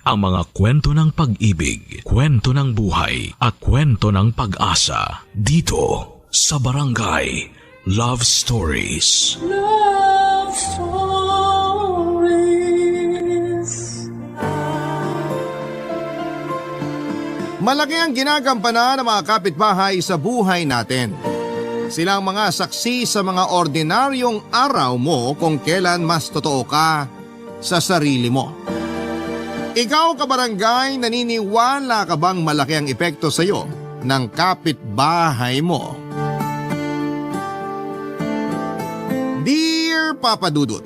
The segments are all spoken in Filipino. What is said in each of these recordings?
ang mga kwento ng pag-ibig, kwento ng buhay at kwento ng pag-asa dito sa Barangay Love Stories. Love Stories. Malaki ang ginagampanan ng mga kapitbahay sa buhay natin. Silang mga saksi sa mga ordinaryong araw mo kung kailan mas totoo ka sa sarili mo. Ikaw, kabarangay, naniniwala ka bang malaki ang epekto sa iyo ng kapitbahay mo? Dear Papa Dudut,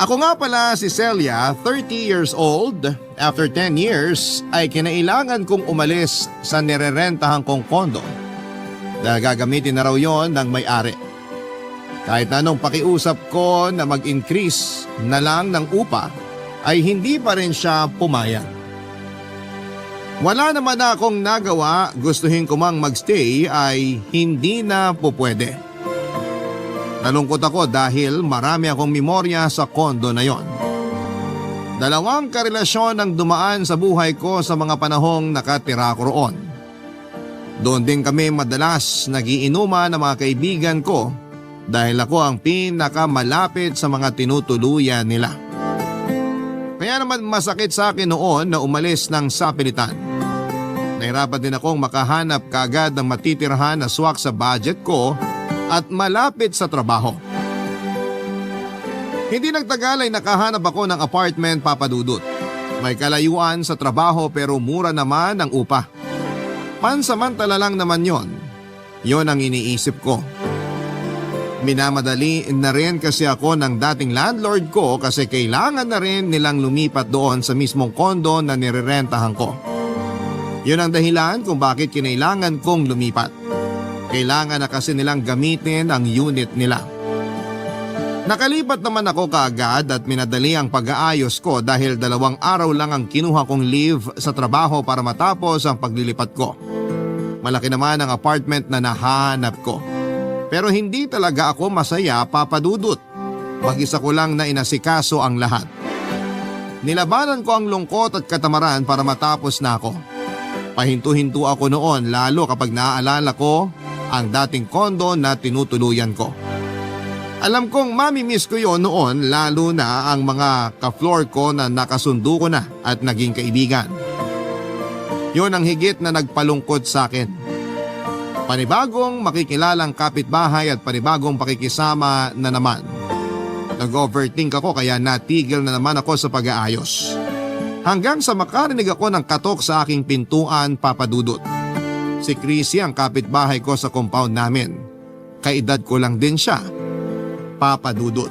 ako nga pala si Celia, 30 years old. After 10 years ay kinailangan kong umalis sa nirerentahan kong kondo dahil gagamitin na raw yon ng may-ari. Kahit anong pakiusap ko na mag-increase na lang ng upa ay hindi pa rin siya pumayag. Wala naman akong nagawa, gustuhin ko mang magstay ay hindi na pupwede. Nalungkot ako dahil marami akong memorya sa kondo na yon. 2 karelasyon ang dumaan sa buhay ko sa mga panahong nakatira ko roon. Doon din kami madalas nagiinuman ng mga kaibigan ko dahil ako ang pinakamalapit sa mga tinutuluyan nila. Kaya naman masakit sa akin noon na umalis ng sapilitan. Nahirapan din akong makahanap kaagad ng matitirhan na swak sa budget ko at malapit sa trabaho. Hindi nagtagal ay nakahanap ako ng apartment, Papa Dudut. May kalayuan sa trabaho pero mura naman ang upa. Pansamantala lang naman yon. Yon ang iniisip ko. Minamadali na rin kasi ako ng dating landlord ko kasi kailangan na rin nilang lumipat doon sa mismong kondo na nirerentahan ko. Yun ang dahilan kung bakit kinailangan kong lumipat. Kailangan na kasi nilang gamitin ang unit nila. Nakalipat naman ako kaagad at minadali ang pag-aayos ko dahil 2 araw lang ang kinuha kong leave sa trabaho para matapos ang paglilipat ko. Malaki naman ang apartment na nahanap ko. Pero hindi talaga ako masaya, Papa Dudut. Mag-isa ko lang na inasikaso ang lahat. Nilabanan ko ang lungkot at katamaran para matapos na ako. Pahinto-hinto ako noon lalo kapag naaalala ko ang dating kondo na tinutuluyan ko. Alam kong mamimiss ko yon noon lalo na ang mga ka-floor ko na nakasundo ko na at naging kaibigan. Yon ang higit na nagpalungkot sa akin. Panibagong makikilalang kapitbahay at panibagong pakikisama na naman. Nag-overthink ako kaya natigil na naman ako sa pag-aayos. Hanggang sa makarinig ako ng katok sa aking pintuan, Papa Dudut. Si Chrissy ang kapitbahay ko sa compound namin. Kaedad ko lang din siya, Papa Dudut.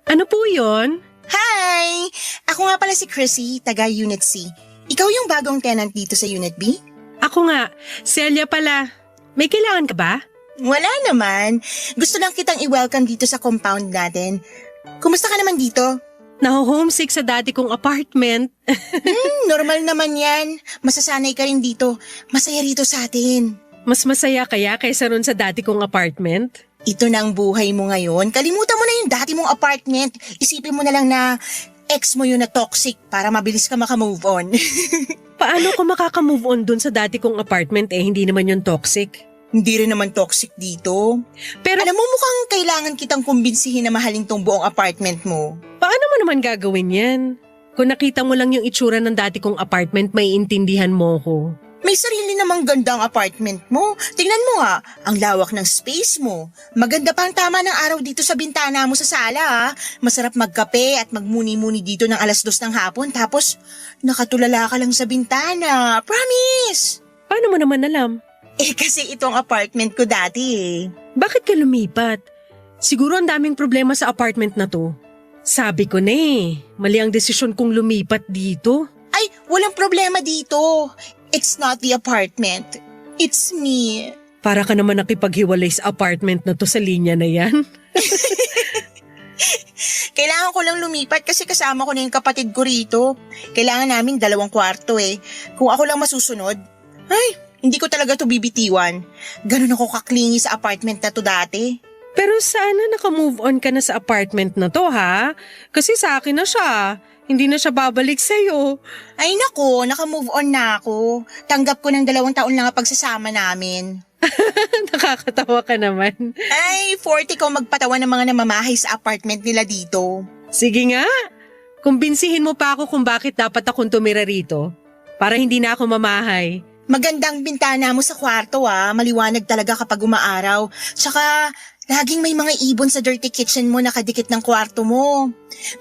Ano po yun? Hi! Ako nga pala si Chrissy, taga Unit C. Ikaw yung bagong tenant dito sa Unit B? Ako nga, Celia pala. May kailangan ka ba? Wala naman. Gusto lang kitang i-welcome dito sa compound natin. Kumusta ka naman dito? Naho-homesick sa dati kong apartment. Normal naman yan. Masasanay ka rin dito. Masaya rito sa atin. Mas masaya kaya kaysa ron sa dati kong apartment? Ito na ang buhay mo ngayon. Kalimutan mo na yung dati mong apartment. Isipin mo na lang na ex mo yun na toxic para mabilis ka makamove on. Paano ko makaka-move on dun sa dati kong apartment hindi naman yung toxic? Hindi rin naman toxic dito. Pero Alam mo mukhang kailangan kitang kumbinsihin na mahalin tong buong apartment mo. paano mo naman gagawin yan? Kung nakita mo lang yung itsura ng dati kong apartment, may intindihan mo ko. May sarili namang ganda ang apartment mo. Tingnan mo nga, ang lawak ng space mo. Maganda pa ang tama ng araw dito sa bintana mo sa sala. Masarap magkape at magmuni-muni dito ng 2:00 ng hapon tapos nakatulala ka lang sa bintana. Promise! Paano mo naman alam? Kasi itong apartment ko dati eh. Bakit ka lumipat? Siguro ang daming problema sa apartment na to. Sabi ko na mali ang desisyon kong lumipat dito. Ay, walang problema dito. It's not the apartment. It's me. Para ka naman nakipaghiwalay sa apartment na to sa linya na yan. Kailangan ko lang lumipat kasi kasama ko na yung kapatid ko rito. Kailangan namin 2 kwarto eh. Kung ako lang masusunod, ay, hindi ko talaga to bibitiwan. Ganun ako kaklingi sa apartment na to dati. Pero sana naka-move on ka na sa apartment na to ha? Kasi sa akin na siya. Hindi na siya babalik sa'yo. Ay nako, naka-move on na ako. Tanggap ko ng 2 taon lang ang pagsasama namin. Nakakatawa ka naman. Ay, 40 ko magpatawa ng mga namamahay sa apartment nila dito. Sige nga, kumbinsihin mo pa ako kung bakit dapat akong tumira rito. Para hindi na ako mamahay. Magandang bintana mo sa kwarto maliwanag talaga kapag umaaraw. Tsaka, laging may mga ibon sa dirty kitchen mo nakadikit ng kwarto mo.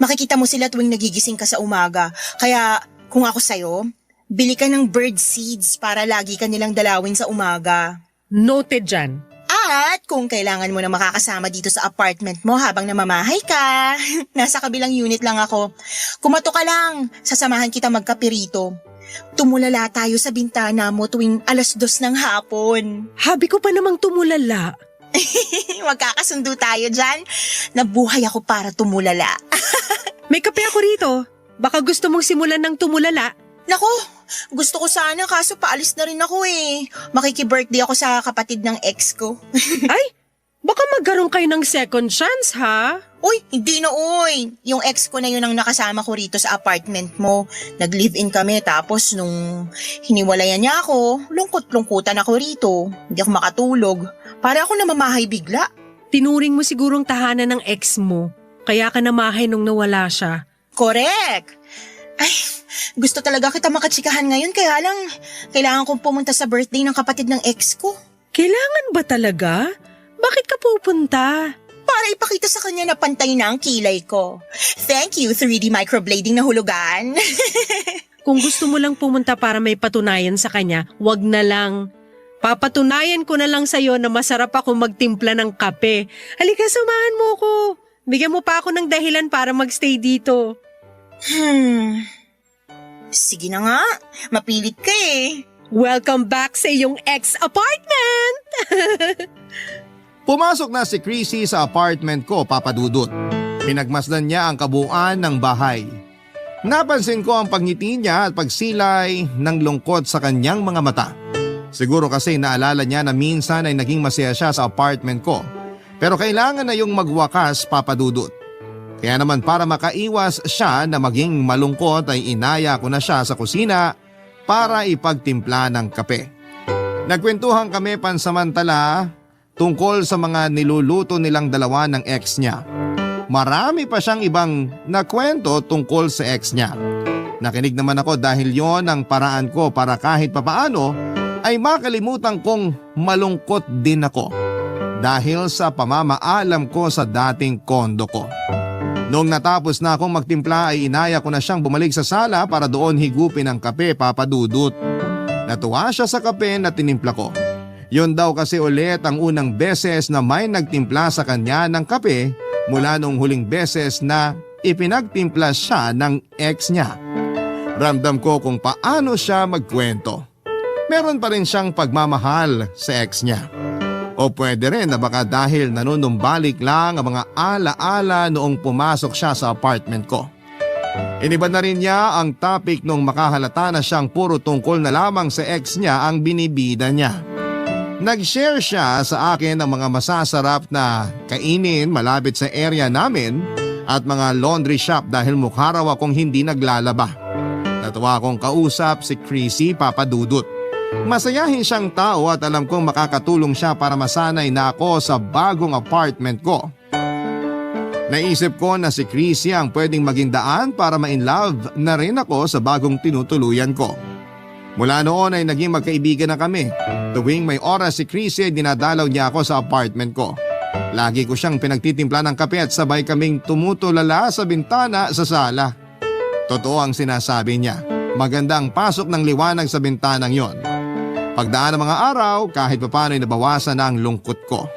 Makikita mo sila tuwing nagigising ka sa umaga. Kaya, kung ako sa'yo, bili ka ng bird seeds para lagi ka nilang dalawin sa umaga. Noted dyan. At kung kailangan mo na makakasama dito sa apartment mo habang namamahay ka, nasa kabilang unit lang ako. Kumato ka lang, sasamahan kita magkape rito. Tumulala tayo sa bintana mo tuwing 2:00 ng hapon. Habi ko pa namang tumulala. Magkakasundo tayo dyan. Nabuhay ako para tumulala. May kape ako rito. Baka gusto mong simulan ng tumulala. Nako, gusto ko sana kaso paalis na rin ako eh. Makiki-birthday ako sa kapatid ng ex ko. Ay, baka magkaroon kayo ng second chance ha? Uy, hindi na uy. Yung ex ko na yun ang nakasama ko rito sa apartment mo. Nag-live-in kami tapos nung hiniwalayan niya ako, lungkot-lungkutan ako rito. Hindi ako makatulog. Para ako namamahay bigla. Tinuring mo sigurong tahanan ng ex mo. Kaya ka namahay nung nawala siya. Correct. Ay, gusto talaga kita makatsikahan ngayon kaya lang kailangan kong pumunta sa birthday ng kapatid ng ex ko. Kailangan ba talaga? Bakit ka pupunta? Para ipakita sa kanya na pantay na ang kilay ko. Thank you, 3D microblading na hulugan. Kung gusto mo lang pumunta para may patunayan sa kanya, wag na lang. Papatunayan ko na lang sa'yo na masarap ako magtimpla ng kape. Halika, samahan mo ko. Bigyan mo pa ako ng dahilan para magstay dito. Sige na nga, mapilit ka eh. Welcome back sa iyong ex-apartment! Pumasok na si Chrissy sa apartment ko, Papa Dudut. Pinagmasdan niya ang kabuuan ng bahay. Napansin ko ang pagngiti niya at pagsilay ng lungkot sa kanyang mga mata. Siguro kasi naalala niya na minsan ay naging masaya siya sa apartment ko. Pero kailangan na yung magwakas, Papa Dudut. Kaya naman para makaiwas siya na maging malungkot ay inaya ko na siya sa kusina para ipagtimpla ng kape. Nagkwentuhan kami pansamantala tungkol sa mga niluluto nilang dalawa ng ex niya. Marami pa siyang ibang nakwento tungkol sa ex niya. Nakinig naman ako dahil yon ang paraan ko para kahit papaano ay makalimutan kong malungkot din ako dahil sa pamamaalam ko sa dating kondo ko. Noong natapos na akong magtimpla ay inaya ko na siyang bumalik sa sala para doon higupin ang kape, Papa Dudut. Natuwa siya sa kape na tinimpla ko. Yon daw kasi ulit ang unang beses na may nagtimpla sa kanya ng kape mula nung huling beses na ipinagtimpla siya ng ex niya. Ramdam ko kung paano siya magkwento. Meron pa rin siyang pagmamahal sa ex niya. O pwede rin na baka dahil nanunumbalik lang ang mga ala-ala noong pumasok siya sa apartment ko. Iniba na rin niya ang topic nung makahalata na siyang puro tungkol na lamang sa ex niya ang binibida niya. Nag-share siya sa akin ng mga masasarap na kainin malapit sa area namin at mga laundry shop dahil mukha raw akong hindi naglalaba. Natawa akong kausap si Chrissy, Papa Dudut. Masayahin siyang tao at alam kong makakatulong siya para masanay na ako sa bagong apartment ko. Naisip ko na si Chrissy ang pwedeng maging daan para ma-inlove na rin ako sa bagong tinutuluyan ko. Mula noon ay naging magkaibigan na kami. Tuwing may oras si Chrissy ay dinadalaw niya ako sa apartment ko. Lagi ko siyang pinagtitimpla ng kape at sabay kaming tumutulala sa bintana sa sala. Totoo ang sinasabi niya. Maganda ang pasok ng liwanag sa bintanang yon. Pagdaan ng mga araw, kahit papaano ay nabawasan na ang lungkot ko.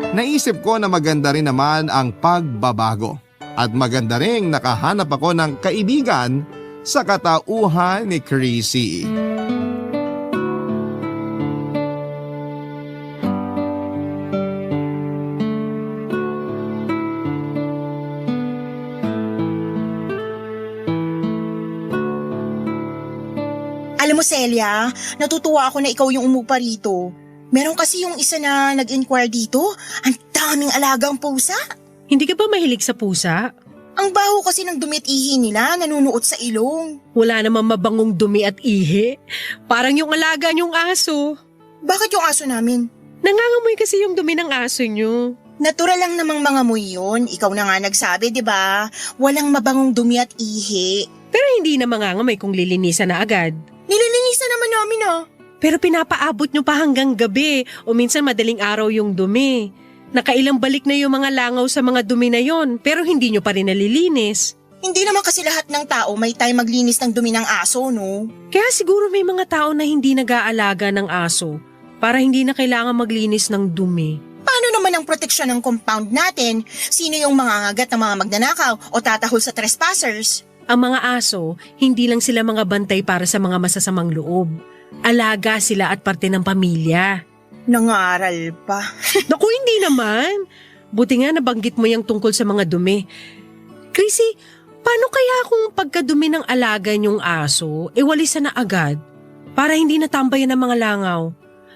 Naisip ko na maganda rin naman ang pagbabago at maganda rin nakahanap ako ng kaibigan sa katauhan ni Chrissy. Alam mo, Celia, natutuwa ako na ikaw yung umupa rito. Meron kasi yung isa na nag-inquire dito. Ang daming alagang pusa. Hindi ka ba mahilig sa pusa? Ang baho kasi ng dumi at ihi nila, nanunuot sa ilong. Wala namang mabangong dumi at ihi. Parang yung alaga niyong aso. Bakit yung aso namin? Nangangamoy kasi yung dumi ng aso niyo. Natural lang namang mga amoy yun. Ikaw na nga nagsabi, di ba? Walang mabangong dumi at ihi. Pero hindi na mangangamoy kung lilinisan na agad. Nililinisan naman namin ah. Pero pinapaabot nyo pa hanggang gabi o minsan madaling araw yung dumi. Nakailang balik na yung mga langaw sa mga dumi na yon pero hindi nyo pa rin nalilinis. Hindi naman kasi lahat ng tao may time maglinis ng dumi ng aso, no? Kaya siguro may mga tao na hindi nag-aalaga ng aso para hindi na kailangan maglinis ng dumi. Paano naman ang proteksyon ng compound natin? Sino yung mangangagat ng mga magnanakaw o tatahol sa trespassers? Ang mga aso, hindi lang sila mga bantay para sa mga masasamang loob. Alaga sila at parte ng pamilya. Nangaral pa. Naku, hindi naman. Buti nga nabanggit mo yung tungkol sa mga dumi. Chrissy, paano kaya kung pagkadumi ng alaga niyong aso, walisan na agad? Para hindi natambayan ng mga langaw.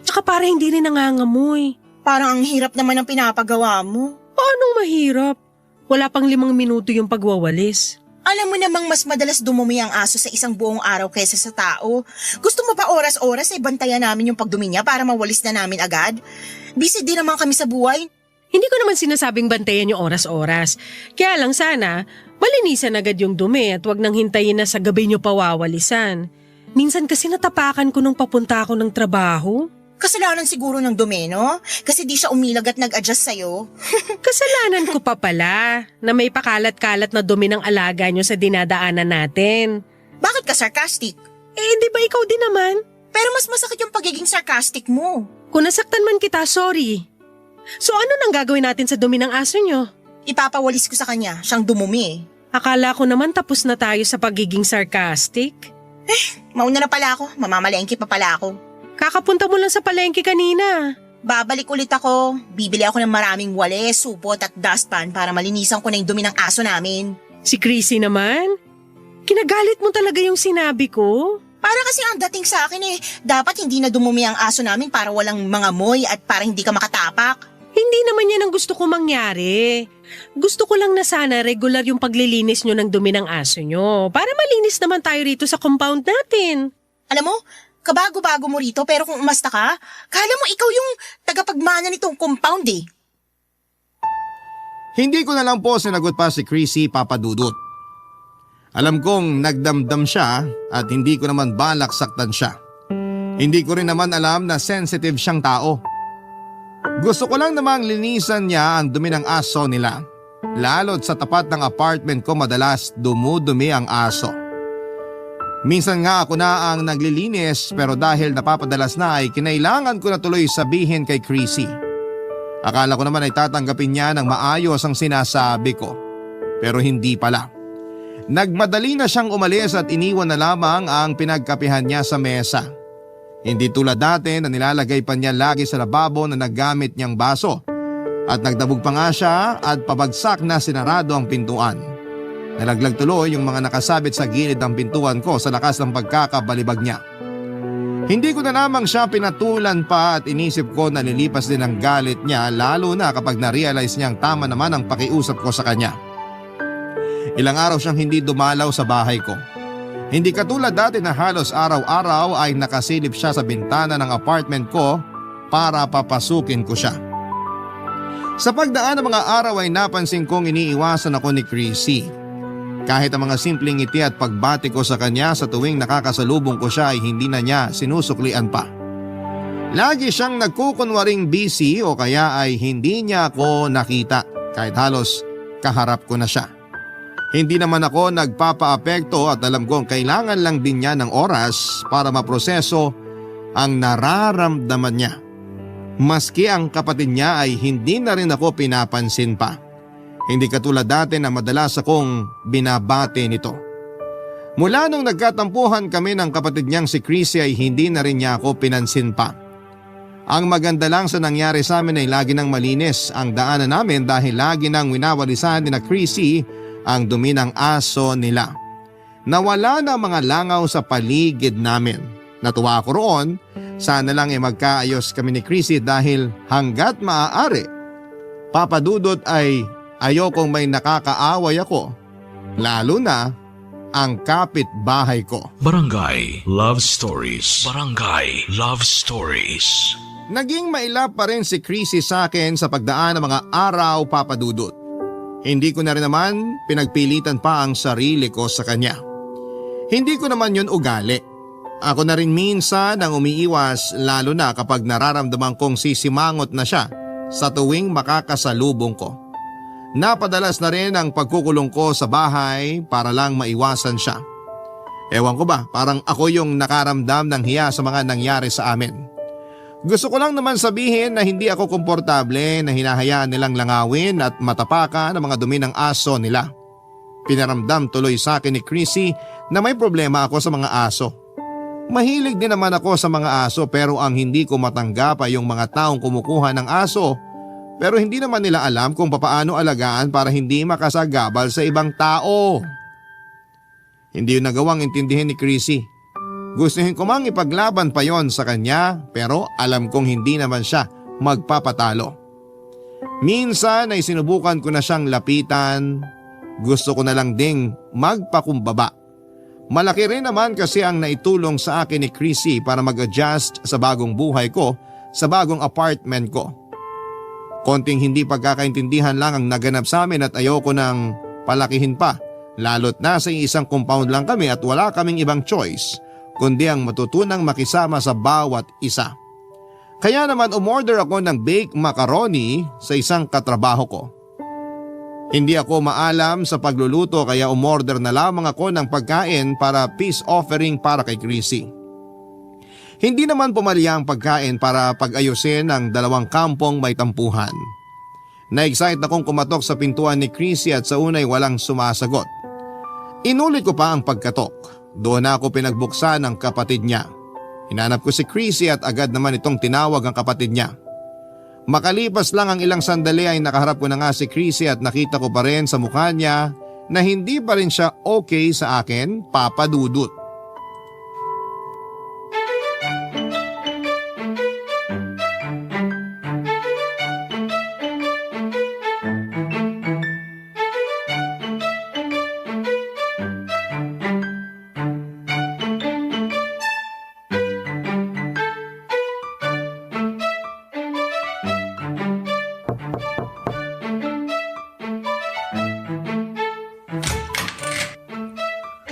Tsaka para hindi rin nangangamoy. Parang ang hirap naman ang pinapagawa mo. Paanong mahirap? Wala pang 5 minuto yung pagwawalis. Alam mo namang mas madalas dumumi ang aso sa isang buong araw kaysa sa tao. Gusto mo ba oras-oras ay bantayan namin yung pagdumi niya para mawalis na namin agad? Busy din naman kami sa buhay. Hindi ko naman sinasabing bantayan yung oras-oras. Kaya lang sana, malinisan agad yung dumi at wag nang hintayin na sa gabi nyo pawawalisan. Minsan kasi natapakan ko nung papunta ako ng trabaho. Kasalanan siguro ng dumi, no? Kasi di siya umilag at nag-adjust sa'yo. Kasalanan ko pa pala na may pakalat-kalat na dumi ng alaga nyo sa dinadaanan natin. Bakit ka sarcastic? Di ba ikaw din naman? Pero mas masakit yung pagiging sarcastic mo. Kung nasaktan man kita, sorry. So ano nang gagawin natin sa dumi ng aso nyo? Ipapawalis ko sa kanya, siyang dumumi. Akala ko naman tapos na tayo sa pagiging sarcastic. Mauna na pala ako, mamamalengke pa pala ako. Kakapunta mo lang sa palengke kanina. Babalik ulit ako. Bibili ako ng maraming walis, supot at dustpan para malinisan ko na yung dumi ng aso namin. Si Chrissy naman? Kinagalit mo talaga yung sinabi ko? Para kasi ang dating sa akin dapat hindi na dumumi ang aso namin para walang mga moy at para hindi ka makatapak. Hindi naman yan ang gusto ko mangyari. Gusto ko lang na sana regular yung paglilinis nyo ng dumi ng aso nyo para malinis naman tayo rito sa compound natin. Alam mo, kabago-bago mo rito pero kung umasta ka, kala mo ikaw yung tagapagmana nitong compound eh. Hindi ko na lang po sinagot pa si Chrissy Papadudut. Alam kong nagdamdam siya at hindi ko naman balak saktan siya. Hindi ko rin naman alam na sensitive siyang tao. Gusto ko lang namang linisan niya ang dumi ng aso nila. Lalo't sa tapat ng apartment ko madalas dumudumi ang aso. Minsan nga ako na ang naglilinis pero dahil napapadalas na ay kinailangan ko na tuloy sabihin kay Chrissy. Akala ko naman ay tatanggapin niya ng maayos ang sinasabi ko. Pero hindi pala. Nagmadali na siyang umalis at iniwan na lamang ang pinagkapihan niya sa mesa. Hindi tulad dati na nilalagay pa niya lagi sa lababo na naggamit niyang baso. At nagdabog pa nga siya at pabagsak na sinarado ang pintuan. Nalaglag tuloy yung mga nakasabit sa gilid ng pintuan ko sa lakas ng pagkakabalibag niya. Hindi ko na lamang siya pinatulan pa at inisip ko na lilipas din ang galit niya lalo na kapag na-realize niyang tama naman ang pakiusap ko sa kanya. Ilang araw siyang hindi dumalaw sa bahay ko. Hindi katulad dati na halos araw-araw ay nakasilip siya sa bintana ng apartment ko para papasukin ko siya. Sa pagdaan ng mga araw ay napansin kong iniiwasan ako ni Chrissy. Kahit ang mga simpleng ngiti at pagbati ko sa kanya sa tuwing nakakasalubong ko siya ay hindi na niya sinusuklian pa. Lagi siyang nagkukunwaring busy o kaya ay hindi niya ako nakita kahit halos kaharap ko na siya. Hindi naman ako nagpapaapekto at alam kong kailangan lang din niya ng oras para maproseso ang nararamdaman niya. Maski ang kapatid niya ay hindi na rin ako pinapansin pa. Hindi katulad dati na madalas akong binabati nito. Mula nung nagkatampuhan kami ng kapatid niyang si Chrissy ay hindi na rin niya ako pinansin pa. Ang maganda lang sa nangyari sa amin ay lagi nang malinis ang daanan namin dahil lagi nang winawalisan ni na Chrissy ang dumi ng aso nila. Nawala na mga langaw sa paligid namin. Natuwa ako roon, sana lang magkaayos kami ni Chrissy dahil hanggat maaari, Papadudot ay ayokong may nakakaaway ako, lalo na ang kapitbahay ko. Barangay Love Stories. Barangay Love Stories. Naging mailap pa rin si Chrissy sa akin sa pagdaan ng mga araw, Papadudot. Hindi ko na rin naman pinagpilitan pa ang sarili ko sa kanya. Hindi ko naman yun ugali. Ako na rin minsan ang umiiwas lalo na kapag nararamdaman kong sisimangot na siya sa tuwing makakasalubong ko. Napadalas na rin ang pagkukulong ko sa bahay para lang maiwasan siya. Ewan ko ba, parang ako yung nakaramdam ng hiya sa mga nangyari sa amin. Gusto ko lang naman sabihin na hindi ako komportable na hinahayaan nilang langawin at matapakan ang mga dumi ng aso nila. Pinaramdam tuloy sa akin ni Chrissy na may problema ako sa mga aso. Mahilig din naman ako sa mga aso pero ang hindi ko matanggap ay yung mga taong kumukuha ng aso pero hindi naman nila alam kung papaano alagaan para hindi makasagabal sa ibang tao. Hindi yun nagawang intindihin ni Chrissy. Gustuhin ko mang ipaglaban pa yon sa kanya pero alam kong hindi naman siya magpapatalo. Minsan ay sinubukan ko na siyang lapitan. Gusto ko na lang ding magpakumbaba. Malaki rin naman kasi ang naitulong sa akin ni Chrissy para mag-adjust sa bagong buhay ko sa bagong apartment ko. Konting hindi pagkakaintindihan lang ang naganap sa amin at ayoko nang palakihin pa. Lalo't nasa isang compound lang kami at wala kaming ibang choice kundi ang matutunang makisama sa bawat isa. Kaya naman umorder ako ng baked macaroni sa isang katrabaho ko. Hindi ako maalam sa pagluluto kaya umorder na lamang ako ng pagkain para peace offering para kay Chrissy. Hindi naman pumalya ang pagkain para pag-ayusin ang dalawang kampong may tampuhan. Na-excite akong kumatok sa pintuan ni Chrissy at sa unay walang sumasagot. Inulit ko pa ang pagkatok. Doon ako pinagbuksan ng kapatid niya. Hinanap ko si Chrissy at agad naman itong tinawag ang kapatid niya. Makalipas lang ang ilang sandali ay nakaharap ko na nga si Chrissy at nakita ko pa rin sa mukha niya na hindi pa rin siya okay sa akin, Papadudot.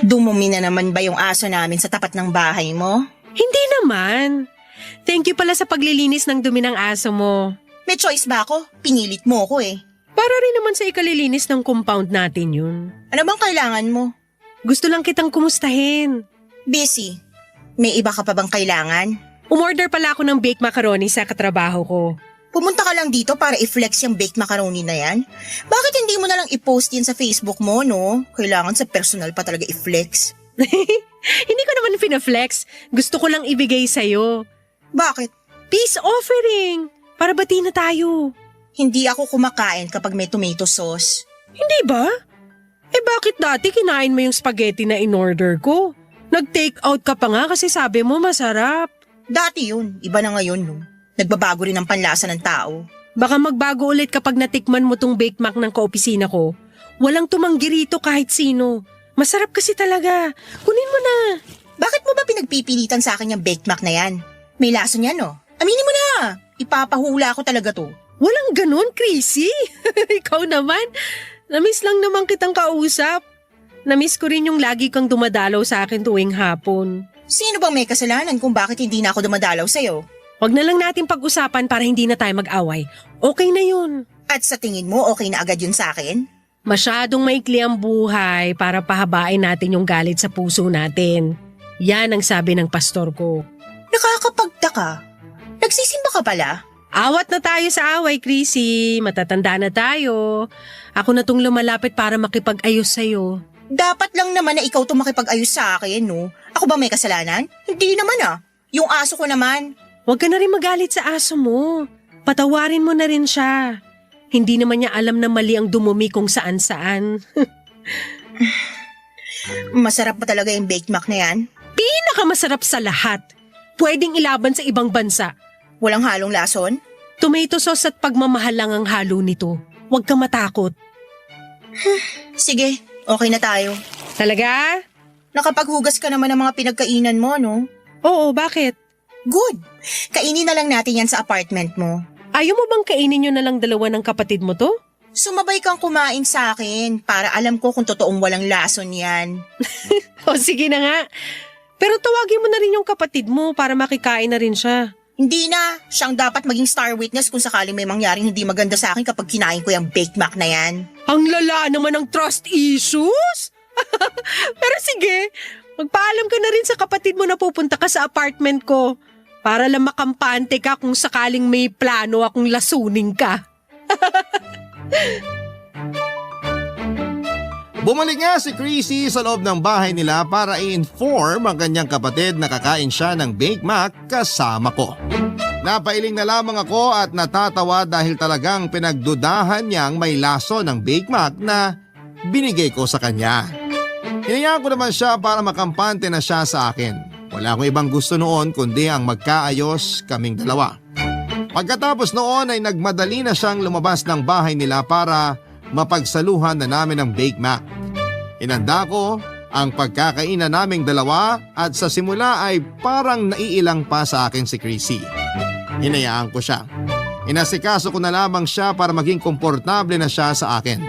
Dumumi na naman ba yung aso namin sa tapat ng bahay mo? Hindi naman. Thank you pala sa paglilinis ng dumi ng aso mo. May choice ba ako? Pinilit mo ko eh. Para rin naman sa ikalilinis ng compound natin yun. Ano bang kailangan mo? Gusto lang kitang kumustahin. Busy. May iba ka pa bang kailangan? Umorder pala ako ng baked macaroni sa katrabaho ko. Pumunta ka lang dito para i-flex yung baked macaroni na yan? Bakit hindi mo na lang i-post yan sa Facebook mo, no? Kailangan sa personal pa talaga i-flex. Hindi ko naman pinaflex. Gusto ko lang ibigay sa'yo. Bakit? Peace offering. Para bati na tayo. Hindi ako kumakain kapag may tomato sauce. Hindi ba? Eh bakit dati kinain mo yung spaghetti na in-order ko? Nag-take out ka pa nga kasi sabi mo masarap. Dati yun, iba na ngayon, no? Nagbabago rin ang panlasa ng tao. Baka magbago ulit kapag natikman mo tong baked mac ng kaopisina ko. Walang tumanggi rito kahit sino. Masarap kasi talaga. Kunin mo na. Bakit mo ba pinagpipilitan sa akin yung baked mac na yan? May lasa niya, no? Aminin mo na. Ipapahula ko talaga to. Walang ganun, Chrissy. Ikaw naman. Namiss lang naman kitang kausap. Namiss ko rin yung lagi kang dumadalaw sa akin tuwing hapon. Sino bang may kasalanan kung bakit hindi na ako dumadalaw sa'yo? Wag na lang natin pag-usapan para hindi na tayo mag-away. Okay na yun. At sa tingin mo, okay na agad yun sa akin? Masyadong maikli ang buhay para pahabain natin yung galit sa puso natin. Yan ang sabi ng pastor ko. Nakakapagtaka. Nagsisimba ka pala? Awat na tayo sa away, Chrissy. Matatanda na tayo. Ako na tong lumalapit para makipag-ayos sa'yo. Dapat lang naman na ikaw makipag-ayos sa akin, no? Ako ba may kasalanan? Hindi naman Yung aso ko naman. Huwag ka na rin magalit sa aso mo. Patawarin mo na rin siya. Hindi naman niya alam na mali ang dumumi kung saan-saan. Masarap pa talaga yung baked mac na yan. Pinakamasarap sa lahat. Pwedeng ilaban sa ibang bansa. Walang halong lason. Tomato sauce at pagmamahal lang ang halo nito. Huwag ka matakot. Sige, okay na tayo. Talaga? Nakapaghugas ka naman ng mga pinagkainan mo, no? Oo, bakit? Good. Kainin na lang natin yan sa apartment mo. Ayaw mo bang kainin nyo na lang dalawa ng kapatid mo to? Sumabay kang kumain sa akin para alam ko kung totoong walang lason yan. O sige na nga. Pero tawagin mo na rin yung kapatid mo para makikain na rin siya. Hindi na. Siyang dapat maging star witness kung sakaling may mangyaring hindi maganda sa akin kapag kinain ko yung baked mac na yan. Ang lala naman ng trust issues? Pero sige, magpaalam ka na rin sa kapatid mo na pupunta ka sa apartment ko para lang makampante ka kung sakaling may plano akong lasunin ka. Bumalik nga si Chrissy sa loob ng bahay nila para i-inform ang kanyang kapatid na kakain siya ng baked mac kasama ko. Napailing na lamang ako at natatawa dahil talagang pinagdudahan niyang may laso ng baked mac na binigay ko sa kanya. Hinayaan ko naman siya para makampante na siya sa akin. Wala akong ibang gusto noon kundi ang magkaayos kaming dalawa. Pagkatapos noon ay nagmadali na siyang lumabas ng bahay nila para mapagsaluhan na namin ng baked mac. Inanda ko ang pagkakainan naming dalawa at sa simula ay parang naiilang pa sa akin si Chrissy. Hinayaan ko siya. Inasikaso ko na lamang siya para maging komportable na siya sa akin.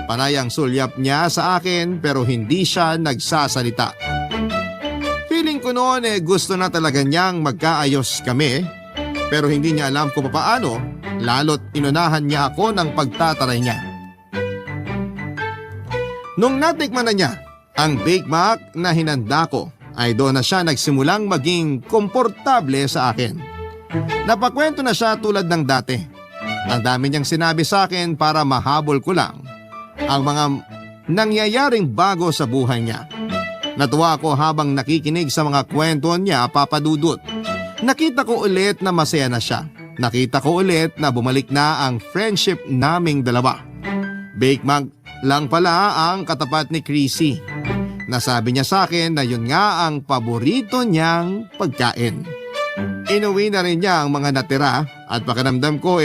Panay ang sulyap niya sa akin pero hindi siya nagsasalita. Feeling ko noon gusto na talaga niyang magkaayos kami pero hindi niya alam kung paano lalo't inunahan niya ako ng pagtataray niya. Nung natikman na niya ang baked mac na hinanda ko ay doon na siya nagsimulang maging komportable sa akin. Napakwento na siya tulad ng dati. Ang dami niyang sinabi sa akin para mahabol ko lang ang mga nangyayaring bago sa buhay niya. Natuwa ako habang nakikinig sa mga kwento niya, Papa Dudut. Nakita ko ulit na masaya na siya. Nakita ko ulit na bumalik na ang friendship naming dalawa. Baked mac lang pala ang katapat ni Chrissy. Nasabi niya sa akin na yun nga ang paborito niyang pagkain. Inuwi na rin niya ang mga natira at pakiramdam ko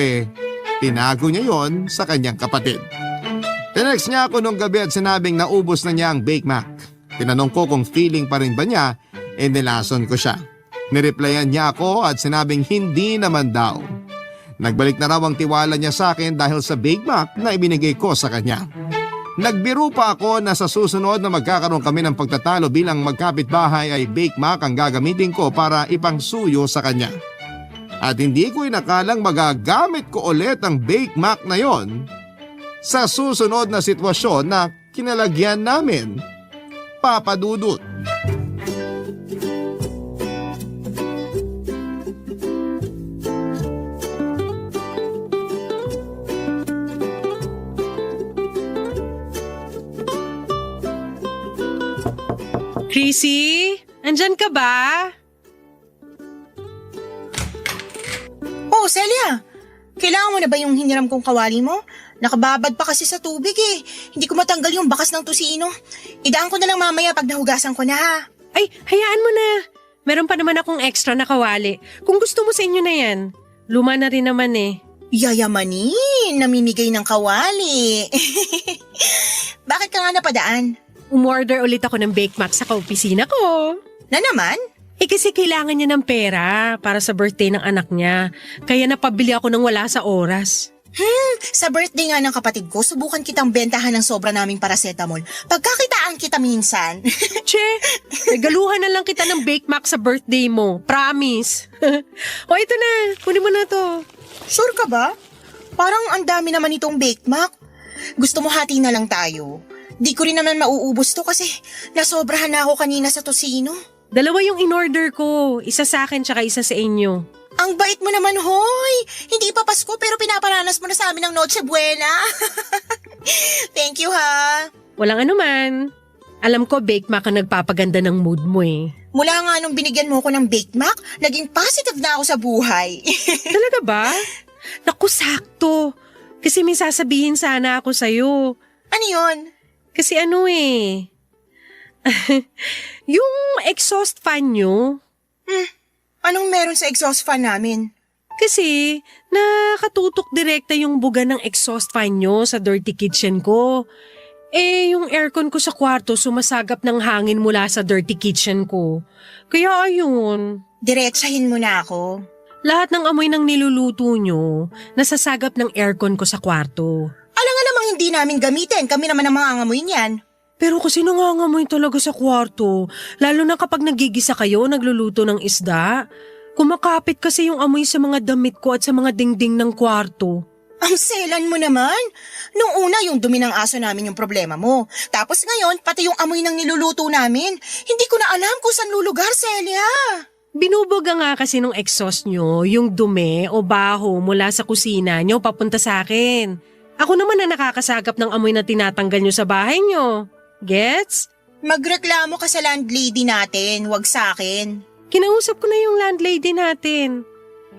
tinago niya yon sa kanyang kapatid. Tinext niya ako nung gabi at sinabing naubos na niya ang baked mac. Tinanong ko kung feeling pa rin ba niya, nilason ko siya. Nireplyan niya ako at sinabing hindi naman daw. Nagbalik na raw ang tiwala niya sa akin dahil sa baked mac na ibinigay ko sa kanya. Nagbiro pa ako na sa susunod na magkakaroon kami ng pagtatalo bilang magkapitbahay ay baked mac ang gagamitin ko para ipangsuyo sa kanya. At hindi ko inakalang magagamit ko ulit ang baked mac na yon sa susunod na sitwasyon na kinalagyan namin, Papa Dudut. Chrissy, andyan ka ba? Oh, Celia! Kailangan mo na ba yung hiniram kong kawali mo? Nakababad pa kasi sa tubig Hindi ko matanggal yung bakas ng tusino. Idaan ko na lang mamaya pag nahugasan ko na ha. Ay, hayaan mo na. Meron pa naman akong extra na kawali. Kung gusto mo sa inyo na yan. Luma na rin naman Yayamanin, namimigay ng kawali. Bakit ka nga napadaan? Umorder ulit ako ng baked mac sa kaopisina ko. Na naman? Kasi kailangan niya ng pera para sa birthday ng anak niya. Kaya napabili ako ng wala sa oras. Sa birthday nga ng kapatid ko, subukan kitang bentahan ng sobra naming paracetamol. Pagkakitaan kita minsan. Che, regaluhan na lang kita ng baked mac sa birthday mo. Promise. O ito na, kunin mo na to. Sure ka ba? Parang ang dami naman itong baked mac. Gusto mo hati na lang tayo? Di ko rin naman mauubos to kasi nasobrahan na ako kanina sa tosino. Dalawa yung in-order ko. Isa sa akin tsaka isa sa inyo. Ang bait mo naman, hoy! Hindi pa Pasko pero pinaparanas mo na sa amin ng Noche Buena. Thank you, ha? Walang anuman. Alam ko, Bake Mac ang nagpapaganda ng mood mo eh. Mula nga nung binigyan mo ko ng Bake Mac, naging positive na ako sa buhay. Talaga ba? Naku, sakto. Kasi may sasabihin sana ako sa'yo. Ano yun? Kasi ano eh. Yung exhaust fan nyo, Anong meron sa exhaust fan namin? kasi nakatutok direkta yung buga ng exhaust fan nyo sa dirty kitchen ko. Eh, yung aircon ko sa kwarto sumasagap ng hangin mula sa dirty kitchen ko. Kaya ayun, Diretsahin mo na ako. lahat ng amoy ng niluluto nyo nasasagap ng aircon ko sa kwarto. Alam nga namang hindi namin gamitin. Kami naman ang mga angamoy niyan. Pero kasi nangangamoy talaga sa kwarto, lalo na kapag nagigisa kayo, nagluluto ng isda. Kumakapit kasi yung amoy sa mga damit ko at sa mga dingding ng kwarto. Ang selan mo naman. Nung una yung dumi ng aso namin yung problema mo. Tapos ngayon, pati yung amoy ng niluluto namin. Hindi ko na alam kung saan lulugar, Celia. Binubuga nga kasi nung exhaust nyo, yung dumi o baho mula sa kusina nyo papunta sa akin. Ako naman na nakakasagap ng amoy na tinatanggal nyo sa bahay nyo. Gets? Magreklamo ka sa landlady natin, wag sa akin. Kinausap ko na yung landlady natin.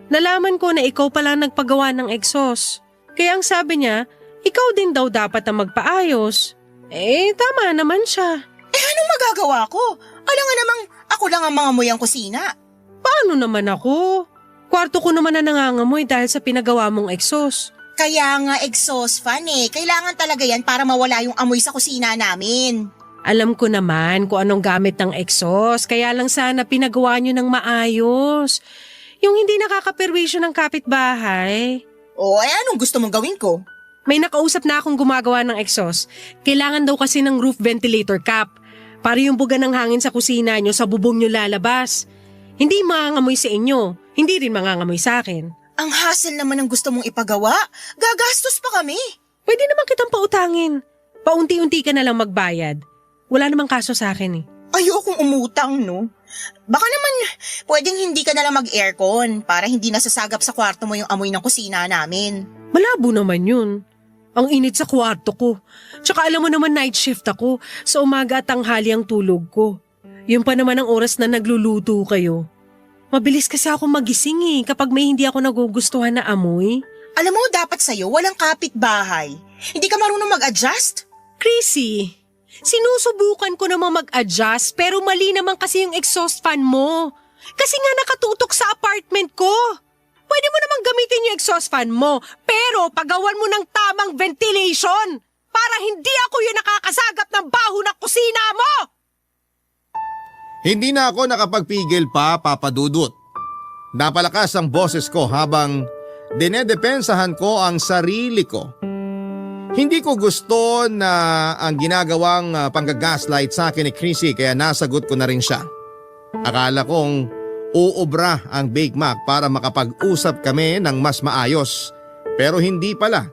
Nalaman ko na ikaw pala nagpagawa ng exhaust. Kaya ang sabi niya, ikaw din daw dapat ang magpaayos. Eh, tama naman siya. Eh anong magagawa ko? Alam nga namang ako lang ang mangamoy ang kusina. Paano naman ako? Kwarto ko naman na nangangamoy dahil sa pinagawa mong exhaust. Kaya nga exhaust fan eh. Kailangan talaga yan para mawala yung amoy sa kusina namin. Alam ko naman kung anong gamit ng exhaust, kaya lang sana pinagawa nyo ng maayos. Yung hindi nakakaperwisyo ng kapitbahay. O eh anong gusto mong gawin ko? May nakausap na akong gumagawa ng exhaust. Kailangan daw kasi ng roof ventilator cap para yung buga ng hangin sa kusina nyo sa bubong nyo lalabas. Hindi mangangamoy sa inyo, hindi rin mangangamoy sa akin. Ang hassle naman ang gusto mong ipagawa. Gagastos pa kami. Pwede naman kitang pautangin. Paunti-unti ka na lang magbayad. Wala namang kaso sa akin eh. Ayokong umutang, no? Baka naman pwedeng hindi ka na lang mag-aircon para hindi nasasagap sa kwarto mo yung amoy ng kusina namin. Malabo naman yun. Ang init sa kwarto ko. Tsaka alam mo naman night shift ako. Sa umaga at tanghali ang tulog ko. Yun pa naman ang oras na nagluluto kayo. Mabilis kasi ako magising eh kapag may hindi ako nagugustuhan na amoy. Alam mo, dapat sa'yo walang kapitbahay. Hindi ka marunong mag-adjust? Chrissy, sinusubukan ko namang mag-adjust pero mali naman kasi yung exhaust fan mo. Kasi nga nakatutok sa apartment ko. Pwede mo namang gamitin yung exhaust fan mo pero pagawan mo ng tamang ventilation para hindi ako yung nakakasagap ng baho ng kusina mo. Hindi na ako nakapagpigil pa, Papa Dudut. Napalakas ang boses ko habang dinedepensahan ko ang sarili ko. Hindi ko gusto na ang ginagawang panggagaslight sa akin ni Chrissy kaya nasagot ko na rin siya. Akala kong uubra ang Bake Mac para makapag-usap kami ng mas maayos. Pero hindi pala.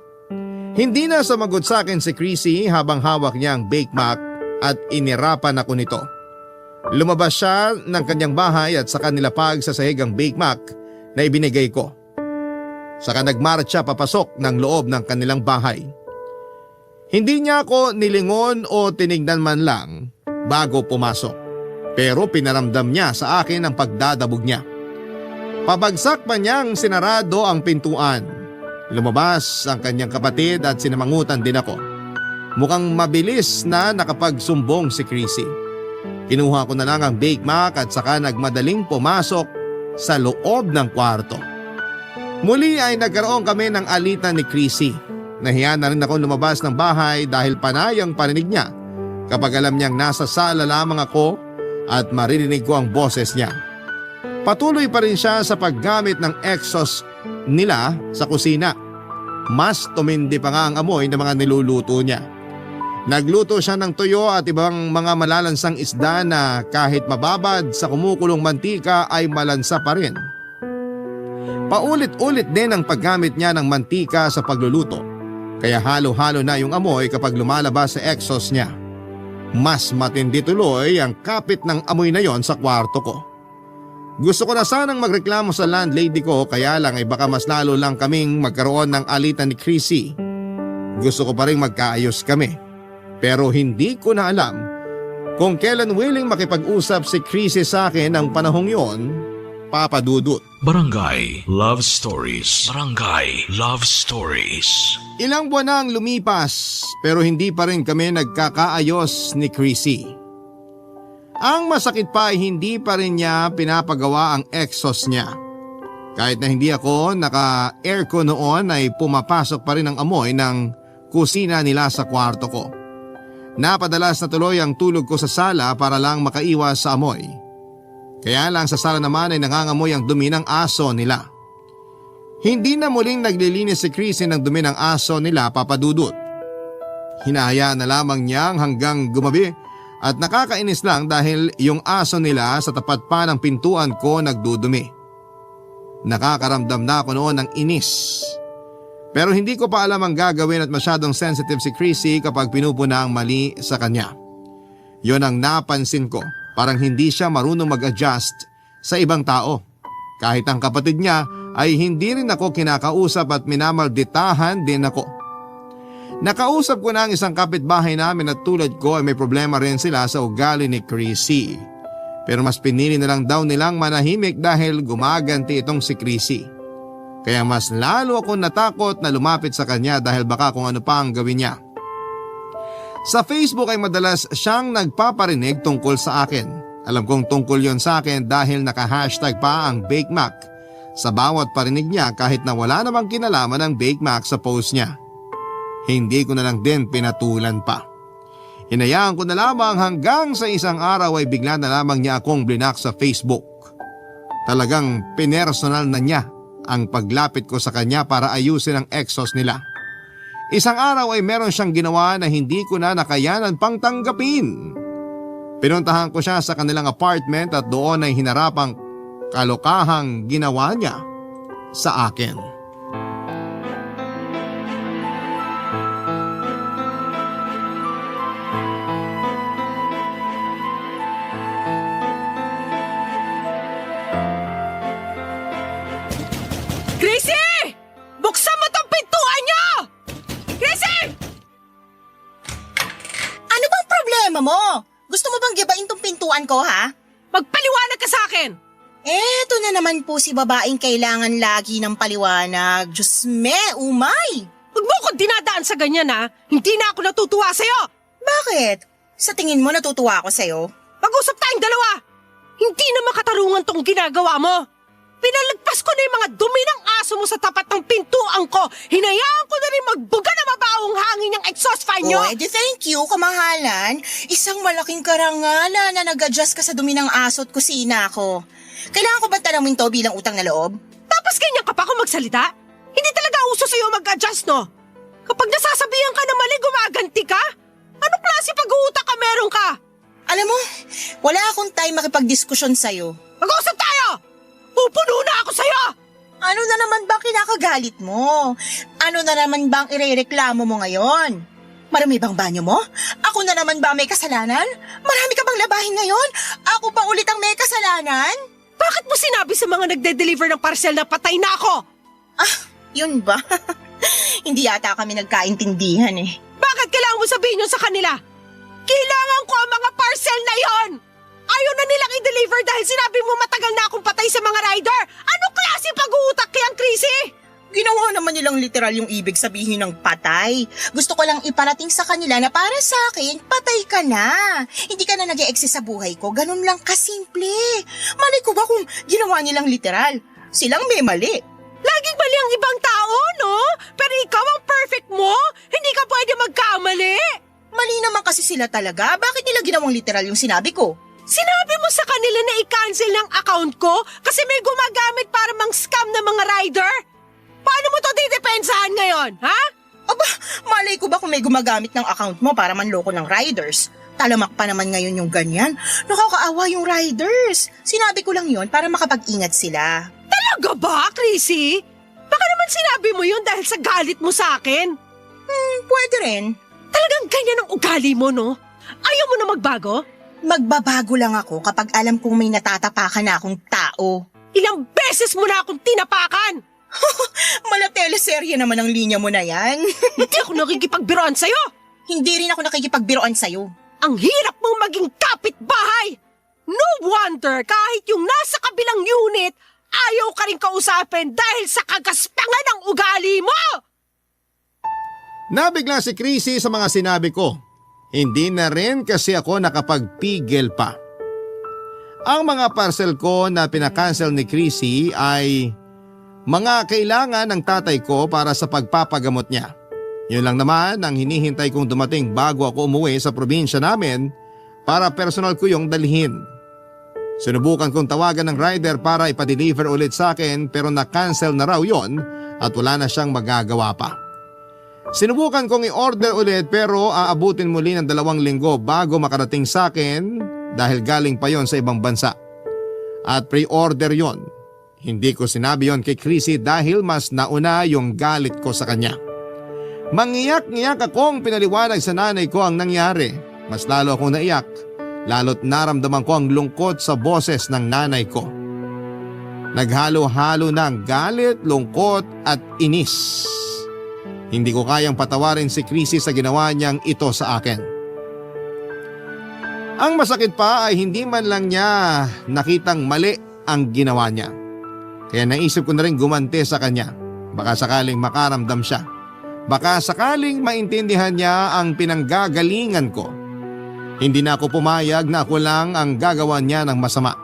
Hindi na sumagot sa akin si Chrissy habang hawak niya ang Bake Mac at inirapan ako nito. Lumabas siya ng kanyang bahay at saka nilapag sa sahig ang Bake Mac na ibinigay ko. Saka nagmarcha papasok ng loob ng kanilang bahay. Hindi niya ako nilingon o tinignan man lang bago pumasok. Pero pinaramdam niya sa akin ang pagdadabog niya. Pabagsak pa niyang sinarado ang pintuan. Lumabas ang kanyang kapatid at sinamangutan din ako. Mukhang mabilis na nakapagsumbong si Chrissy. Kinuha ko na lang ang Bake Mac at saka nagmadaling pumasok sa loob ng kwarto. Muli ay nagkaroon kami ng alitan ni Chrissy. Nahiya na rin ako lumabas ng bahay dahil panay ang paninig niya kapag alam niyang nasa sala lamang ako at maririnig ko ang boses niya. Patuloy pa rin siya sa paggamit ng exhaust nila sa kusina. Mas tumindi pa nga ang amoy ng mga niluluto niya. Nagluto siya ng tuyo at ibang mga malalansang isda na kahit mababad sa kumukulong mantika ay malansa pa rin. Paulit-ulit din ang paggamit niya ng mantika sa pagluluto. Kaya halo-halo na yung amoy kapag lumalabas sa exhaust niya. Mas matindi tuloy ang kapit ng amoy na yon sa kwarto ko. Gusto ko na sanang magreklamo sa landlady ko kaya lang ay baka mas lalo lang kaming magkaroon ng alitan ni Chrissy. Gusto ko pa rin magkaayos kami. Pero hindi ko na alam kung kailan willing makipag-usap si Chrissy sa akin ng panahong yon, Papa Dudut. Barangay Love Stories. Barangay Love Stories. Ilang buwan na ang lumipas pero hindi pa rin kami nagkakaayos ni Chrissy. Ang masakit pa ay hindi pa rin niya pinapagawa ang exhaust niya. Kahit na hindi ako naka-aircon noon ay pumapasok pa rin ang amoy ng kusina nila sa kwarto ko. Napadalas na tuloy ang tulog ko sa sala para lang makaiwas sa amoy. Kaya lang sa sala naman ay nangangamoy ang dumi ng aso nila. Hindi na muling naglilinis si Chrissy ng dumi ng aso nila, Papa Dudut. Hinahayaan na lamang niyang hanggang gumabi at nakakainis lang dahil yung aso nila sa tapat pa ng pintuan ko nagdudumi. Nakakaramdam na ako noon ng inis. Pero hindi ko pa alam ang gagawin at masyadong sensitive si Chrissy kapag pinupuna ang mali sa kanya. Yon ang napansin ko, parang hindi siya marunong mag-adjust sa ibang tao. Kahit ang kapatid niya ay hindi rin ako kinakausap at minamalditahan din ako. Nakausap ko na ang isang kapitbahay namin at tulad ko ay may problema rin sila sa ugali ni Chrissy. Pero mas pinili na lang daw nilang manahimik dahil gumaganti itong si Chrissy. Kaya mas lalo akong natakot na lumapit sa kanya dahil baka kung ano pa ang gawin niya. Sa Facebook ay madalas siyang nagpaparinig tungkol sa akin. Alam kong tungkol yon sa akin dahil naka-hashtag pa ang Bake Mac sa bawat parinig niya kahit na wala namang kinalaman ang Bake Mac sa post niya. Hindi ko na lang din pinatulan pa. Hinayaan ko na lamang hanggang sa isang araw ay bigla na lamang niya akong blinak sa Facebook. Talagang pinersonal na niya ang paglapit ko sa kanya para ayusin ang exhaust nila. Isang araw ay meron siyang ginawa na hindi ko na nakayanan pang tanggapin. Pinuntahan ko siya sa kanilang apartment at doon ay hinarap ang kalokahang ginawa niya sa akin. Chrissy! Buksan mo tong pintuan niyo! Chrissy! Ano bang problema mo? Gusto mo bang gibain tong pintuan ko, ha? Magpaliwanag ka sa akin! Eto na naman po si babaeng kailangan lagi ng paliwanag. Diyos me, umay! Huwag mo ko dinadaan sa ganyan ha. Hindi na ako natutuwa sa'yo. Bakit? Sa tingin mo natutuwa ako sa'yo? Mag-usap tayong dalawa. Hindi na makatarungan tong ginagawa mo. Pinalagpas ko na yung mga dumi ng aso mo sa tapat ng pintuan ko. Hinayaan ko na rin magbuga na mabawang hangin ng exhaust fan nyo. Oh, edi thank you, kamahalan. Isang malaking karangalan na nag-adjust ka sa dumi ng aso at kusina ko. Kailangan ko ba tanawin to bilang utang na loob? Tapos ganyan ka pa kung magsalita? Hindi talaga uso sa'yo mag-adjust, no? Kapag nasasabihan ka na mali, gumaganti ka? Anong klase pag-uutak ka meron ka? Alam mo, wala akong time makipag-diskusyon sa'yo. Mag-usap tayo! Pupuno na ako sa'yo! Ano na naman ba kinakagalit mo? Ano na naman bang irereklamo mo ngayon? Marami bang banyo mo? Ako na naman ba may kasalanan? Marami ka bang labahin ngayon? Ako pa ulit ang may kasalanan? Bakit mo sinabi sa mga nagde-deliver ng parcel na patay na ako? Ah, yun ba? Hindi yata kami nagkaintindihan eh. Bakit kailangan mo sabihin yun sa kanila? Kailangan ko ang mga parcel na yon! Ayaw na nilang i-deliver dahil sinabi mo matagal na akong patay sa mga rider! Anong klase pag-uutak kayang Chrissy? Ginawa naman nilang literal yung ibig sabihin ng patay. Gusto ko lang iparating sa kanila na para sa akin, patay ka na. Hindi ka na nag-e-exist sa buhay ko. Ganun lang kasimple. Mali ko ba kung ginawa nilang literal? Silang may mali. Laging mali ang ibang tao, no? Pero ikaw ang perfect mo? Hindi ka pwede magkamali? Mali naman kasi sila talaga. Bakit nila ginawang literal yung sinabi ko? Sinabi mo sa kanila na i-cancel ng account ko kasi may gumagamit para mang-scam ng mga rider? Paano mo to didepensahan ngayon, ha? Aba, malay ko ba kung may gumagamit ng account mo para manloko ng riders? Talamak pa naman ngayon yung ganyan. Nakakaawa yung riders. Sinabi ko lang yon para makapag-ingat sila. Talaga ba, Chrissy? Baka naman sinabi mo yun dahil sa galit mo sa akin. Pwede rin. Talagang ganyan ang ugali mo, no? Ayaw mo na magbago? Magbabago lang ako kapag alam kong may natatapakan na akong tao. Ilang beses mo na akong tinapakan! Malateleserye naman ang linya mo na yan. Hindi ako nakikipagbiroan sa'yo! Hindi rin ako nakikipagbiroan sa'yo. Ang hirap mong maging kapitbahay! No wonder kahit yung nasa kabilang unit, ayaw ka rin kausapin dahil sa kagaspangan ng ugali mo! Nabigla si Chrissy sa mga sinabi ko. Hindi na rin kasi ako nakapagpigil pa. Ang mga parcel ko na pinakancel ni Chrissy ay mga kailangan ng tatay ko para sa pagpapagamot niya. Yun lang naman ang hinihintay kong dumating bago ako umuwi sa probinsya namin para personal ko yung dalhin. Sinubukan kong tawagan ng rider para ipa-deliver ulit sa akin pero na-cancel na raw yon at wala na siyang magagawa pa. Sinubukan kong i-order ulit pero aabutin muli ng 2 linggo bago makarating sa akin dahil galing pa yon sa ibang bansa. At pre-order yon. Hindi ko sinabi yon kay Chrissy dahil mas nauna yung galit ko sa kanya. Mangiyak-ngiyak akong pinaliwanag sa nanay ko ang nangyari. Mas lalo akong naiyak, lalo't naramdaman ko ang lungkot sa boses ng nanay ko. Naghalo-halo ng galit, lungkot at inis. Hindi ko kayang patawarin si Chrissy sa ginawa niyang ito sa akin. Ang masakit pa ay hindi man lang niya nakitang mali ang ginawa niya. Kaya naisip ko na rin gumante sa kanya. Baka sakaling makaramdam siya. Baka sakaling maintindihan niya ang pinanggagalingan ko. Hindi na ako pumayag na ako lang ang gagawa niya ng masama.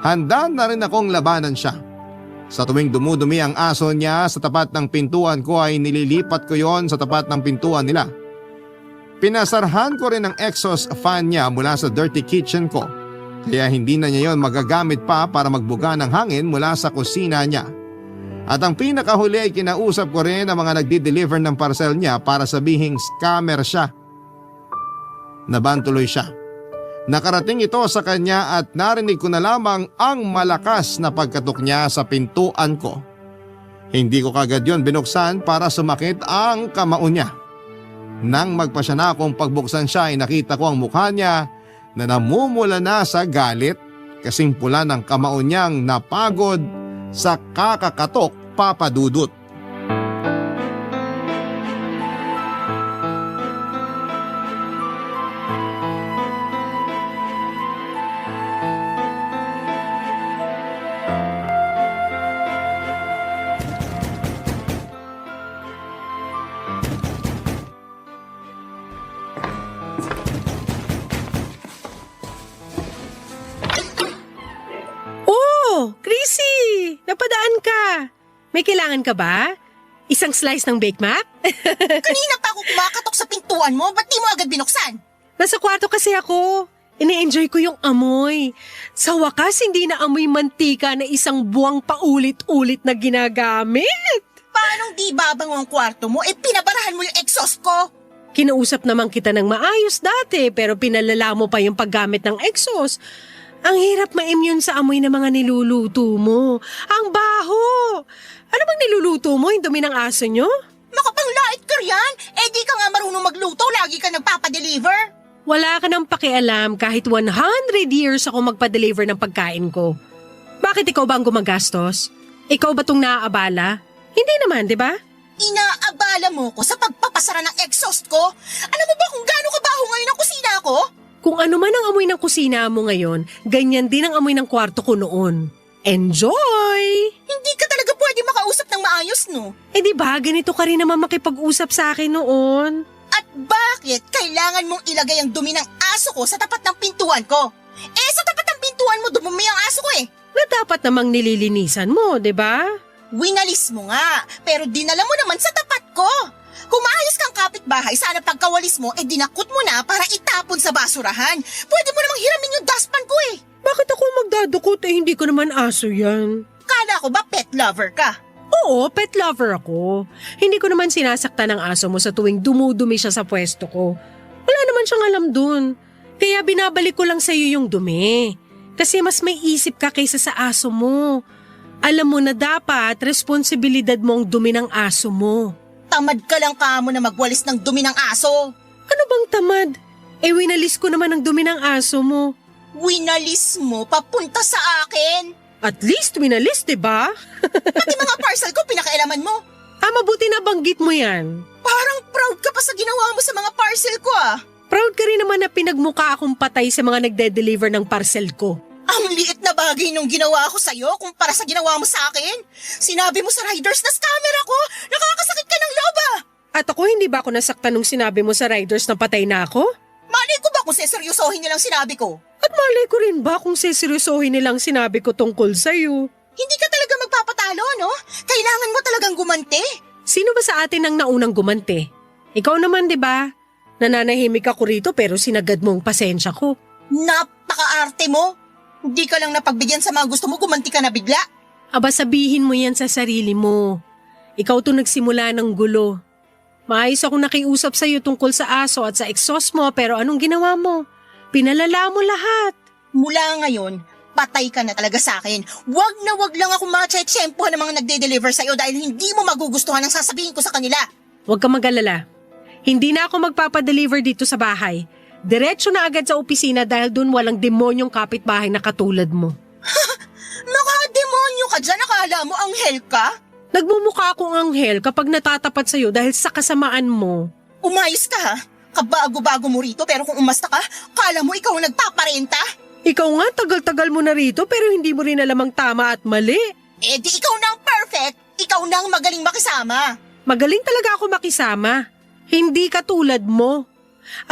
Handa na rin akong labanan siya. Sa tuwing dumudumi ang aso niya sa tapat ng pintuan ko ay nililipat ko yon sa tapat ng pintuan nila. Pinasarhan ko rin ang exhaust fan niya mula sa dirty kitchen ko. Kaya hindi na niya yon magagamit pa para magbuga ng hangin mula sa kusina niya. At ang pinakahuli ay kinausap ko rin ang mga nagdi-deliver ng parcel niya para sabihing scammer siya. Nabantuloy siya. Nakarating ito sa kanya at narinig ko na lamang ang malakas na pagkatok niya sa pintuan ko. Hindi ko kagad yon binuksan para sumakit ang kamao niya. Nang magpasya na akong pagbuksan siya ay nakita ko ang mukha niya na namumula na sa galit kasing pula ng kamao niyang napagod sa kakakatok papadudot. Chrissy! Napadaan ka! May kailangan ka ba? Isang slice ng Bake Mac? Kanina pa ako kumakatok sa pintuan mo, ba't di mo agad binuksan? Nasa kwarto kasi ako. Ini-enjoy ko yung amoy. Sa wakas, hindi na amoy mantika na isang buwang paulit-ulit na ginagamit. Paanong di babango ang kwarto mo? Pinabarahan mo yung exhaust ko. Kinausap naman kita ng maayos dati pero pinalala mo pa yung paggamit ng exhaust. Ang hirap ma-immune sa amoy ng mga niluluto mo. Ang baho! Ano bang niluluto mo? Yung dumi ng aso nyo? Makapanglait ka yan! Di ka nga marunong magluto, lagi ka nagpapadeliver. Wala ka nang pakialam kahit 100 years ako magpa-deliver ng pagkain ko. Bakit ikaw ba ang gumagastos? Ikaw ba tong naaabala? Hindi naman, di ba? Inaabala mo ko sa pagpapasara ng exhaust ko? Alam mo ba kung gaano kabaho ngayon ang kusina ko? Kung ano man ang amoy ng kusina mo ngayon, ganyan din ang amoy ng kwarto ko noon. Enjoy! Hindi ka talaga pwede makausap ng maayos, no? Di ba ganito ka rin naman makipag-usap sa akin noon? At bakit kailangan mong ilagay ang dumi ng aso ko sa tapat ng pintuan ko? Sa tapat ng pintuan mo dumumi ang aso ko Na dapat namang nililinisan mo, di ba? Winalis mo nga, pero dinala mo naman sa tapat ko. Kung maayos kang kapitbahay, sana pagkawalis mo, dinakot mo na para itapon sa basurahan. Pwede mo namang hiramin yung dustpan ko Bakit ako magdadukot hindi ko naman aso yan? Kala ko ba pet lover ka? Oo, pet lover ako. Hindi ko naman sinasaktan ng aso mo sa tuwing dumudumi siya sa pwesto ko. Wala naman siyang alam dun. Kaya binabalik ko lang sa'yo yung dumi. Kasi mas may isip ka kaysa sa aso mo. Alam mo na dapat responsibilidad mo ang dumi ng aso mo. Tamad ka lang kamo na magwalis ng dumi ng aso. Ano bang tamad? Winalis ko naman ang dumi ng aso mo. Winalis mo papunta sa akin. At least winalis, diba? Pati mga parcel ko pinakailaman mo. Mabuti na banggit mo yan. Parang proud ka pa sa ginawa mo sa mga parcel ko ah. Proud ka rin naman na pinagmuka akong patay sa mga nagde-deliver ng parcel ko. Ang liit na bagay nung ginawa ko sa'yo kumpara sa ginawa mo sa akin. Sinabi mo sa riders na scammer ako. Nakakasakit ka ng loba. At ako, hindi ba ako nasaktan nung sinabi mo sa riders na patay na ako? Malay ko ba kung seseryosohin nilang sinabi ko? At malay ko rin ba kung seseryosohin nilang sinabi ko tungkol sa'yo? Hindi ka talaga magpapatalo, no? Kailangan mo talagang gumanti. Sino ba sa atin ang naunang gumanti? Ikaw naman, di ba? Nananahimik ako rito pero sinagad mo ang pasensya ko. Napaka-arte mo. Hindi ka lang napagbigyan sa mga gusto mo, gumanti ka na bigla. Aba, sabihin mo yan sa sarili mo. Ikaw to nagsimula ng gulo. Maayos akong nakiusap sa'yo tungkol sa aso at sa exhaust mo pero anong ginawa mo? Pinalala mo lahat. Mula ngayon, patay ka na talaga sa akin. Wag na wag lang ako matsyempohan ng mga nagde-deliver sa'yo dahil hindi mo magugustuhan ang sasabihin ko sa kanila. Huwag ka mag-alala. Hindi na ako magpapadeliver dito sa bahay. Diretso na agad sa opisina dahil dun walang demonyong kapitbahay na katulad mo. Naka-demonyo ka dyan, akala mo anghel ka? Nagmumukha akong anghel kapag natatapat sa'yo dahil sa kasamaan mo. Umayos ka ha? Kabago-bago mo rito pero kung umasta ka, kala mo ikaw ang nagpaparenta? Ikaw nga, tagal-tagal mo na rito pero hindi mo rin alam ang tama at mali. Eh di ikaw na ang perfect, ikaw na ang magaling makisama. Magaling talaga ako makisama. Hindi katulad mo.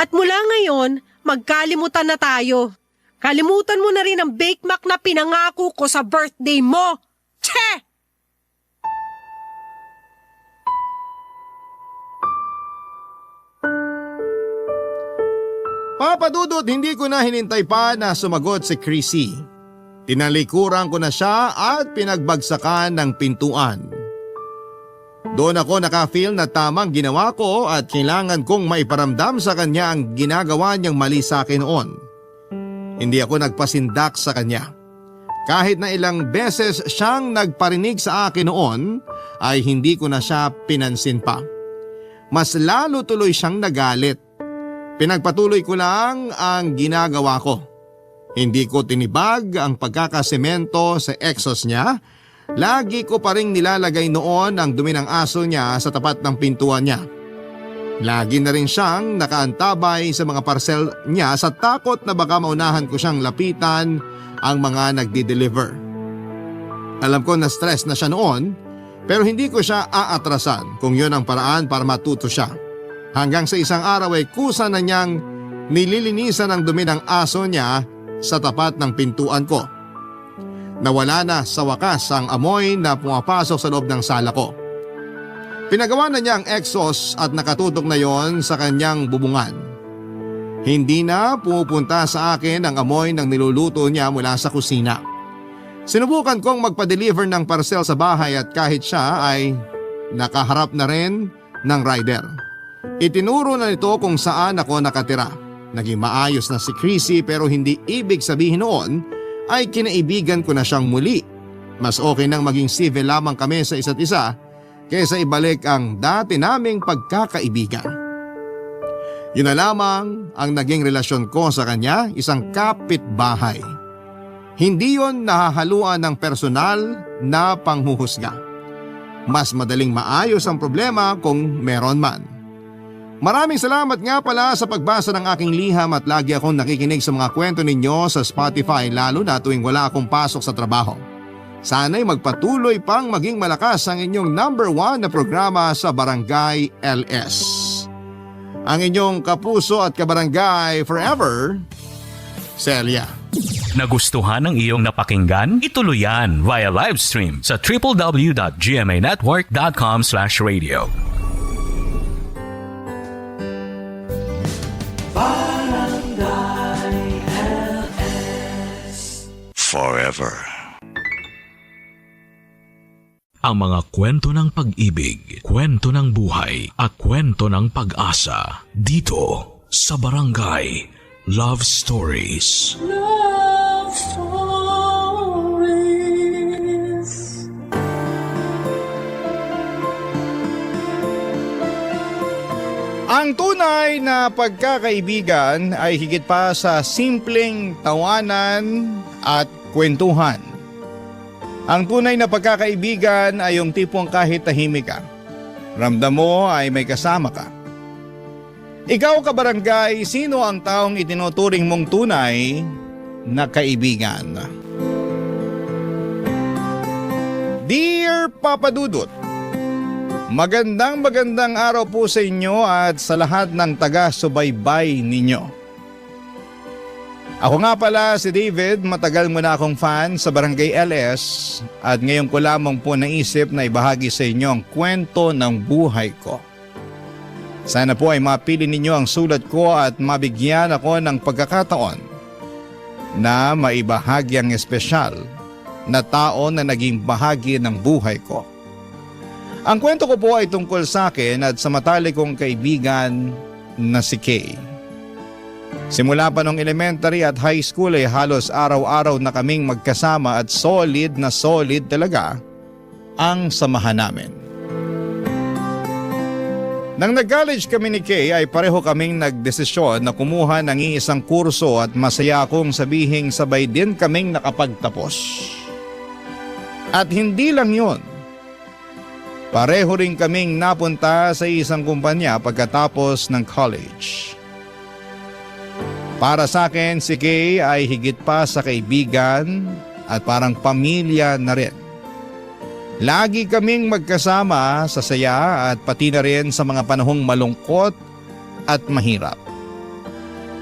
At mula ngayon, magkalimutan na tayo. Kalimutan mo na rin ang Bake Mac na pinangako ko sa birthday mo. Tche! Papadudot, hindi ko na hinintay pa na sumagot si Chrissy. Tinalikuran ko na siya at pinagbagsakan ng pintuan. Doon ako nakafeel na tamang ginawa ko at kailangan kong maiparamdam sa kanya ang ginagawa niyang mali sa akin noon. Hindi ako nagpasindak sa kanya. Kahit na ilang beses siyang nagparinig sa akin noon ay hindi ko na siya pinansin pa. Mas lalo tuloy siyang nagalit. Pinagpatuloy ko lang ang ginagawa ko. Hindi ko tinibag ang pagkakasemento sa exhaust niya. Lagi ko pa ring nilalagay noon ang dumi ng aso niya sa tapat ng pintuan niya. Lagi na rin siyang nakaantabay sa mga parcel niya sa takot na baka maunahan ko siyang lapitan ang mga nagdi-deliver. Alam ko na stress na siya noon pero hindi ko siya aatrasan kung yun ang paraan para matuto siya. Hanggang sa isang araw ay kusa na niyang nililinisan ang dumi ng aso niya sa tapat ng pintuan ko. Nawala na sa wakas ang amoy na pumapasok sa loob ng sala ko. Pinagawa na niya ang exhaust at nakatutok na yon sa kanyang bubungan. Hindi na pumupunta sa akin ang amoy ng niluluto niya mula sa kusina. Sinubukan kong magpa-deliver ng parcel sa bahay at kahit siya ay nakaharap na rin ng rider. Itinuro na nito kung saan ako nakatira. Naging maayos na si Chrissy pero hindi ibig sabihin noon ay kinaibigan ko na siyang muli. Mas okay nang maging civil lamang kami sa isa't isa kaysa ibalik ang dati naming pagkakaibigan. Yun na lamang ang naging relasyon ko sa kanya, isang kapitbahay. Hindi yon nahahaluan ng personal na panghuhusga. Mas madaling maayos ang problema kung meron man. Maraming salamat nga pala sa pagbasa ng aking liham at lagi akong nakikinig sa mga kwento ninyo sa Spotify lalo na tuwing wala akong pasok sa trabaho. Sana'y magpatuloy pang maging malakas ang inyong #1 na programa sa Barangay LS. Ang inyong kapuso at kabarangay forever, Celia. Nagustuhan ng iyong napakinggan? Ituloy yan via live stream sa www.gmanetwork.com/radio. Forever. Ang mga kwento ng pag-ibig, kwento ng buhay at kwento ng pag-asa dito sa Barangay Love Stories. Love Stories. Ang tunay na pagkakaibigan ay higit pa sa simpleng tawanan at kwentuhan. Ang tunay na pagkakaibigan ay yung tipong kahit tahimik ka, ramdam mo ay may kasama ka. Ikaw kabarangay, sino ang taong itinuturing mong tunay na kaibigan? Dear Papa Dudut, magandang araw po sa inyo at sa lahat ng taga-subaybay ninyo. Ako nga pala si David, matagal mo na akong fan sa Barangay LS at ngayon ko lamang po naisip na ibahagi sa inyo ang kwento ng buhay ko. Sana po ay mapili ninyo ang sulat ko at mabigyan ako ng pagkakataon na maibahagi ang espesyal na tao na naging bahagi ng buhay ko. Ang kwento ko po ay tungkol sa akin at sa matalik kong kaibigan na si Kay. Simula pa nung elementary at high school ay halos araw-araw na kaming magkasama at solid talaga ang samahan namin. Nang nag-college kami ni Kay ay pareho kaming nagdesisyon na kumuha ng iisang kurso at masaya akong sabihing sabay din kaming nakapagtapos. At hindi lang yun. Pareho rin kaming napunta sa isang kumpanya pagkatapos ng college. Para sa akin, si Kay ay higit pa sa kaibigan at parang pamilya na rin. Lagi kaming magkasama sa saya at pati na rin sa mga panahong malungkot at mahirap.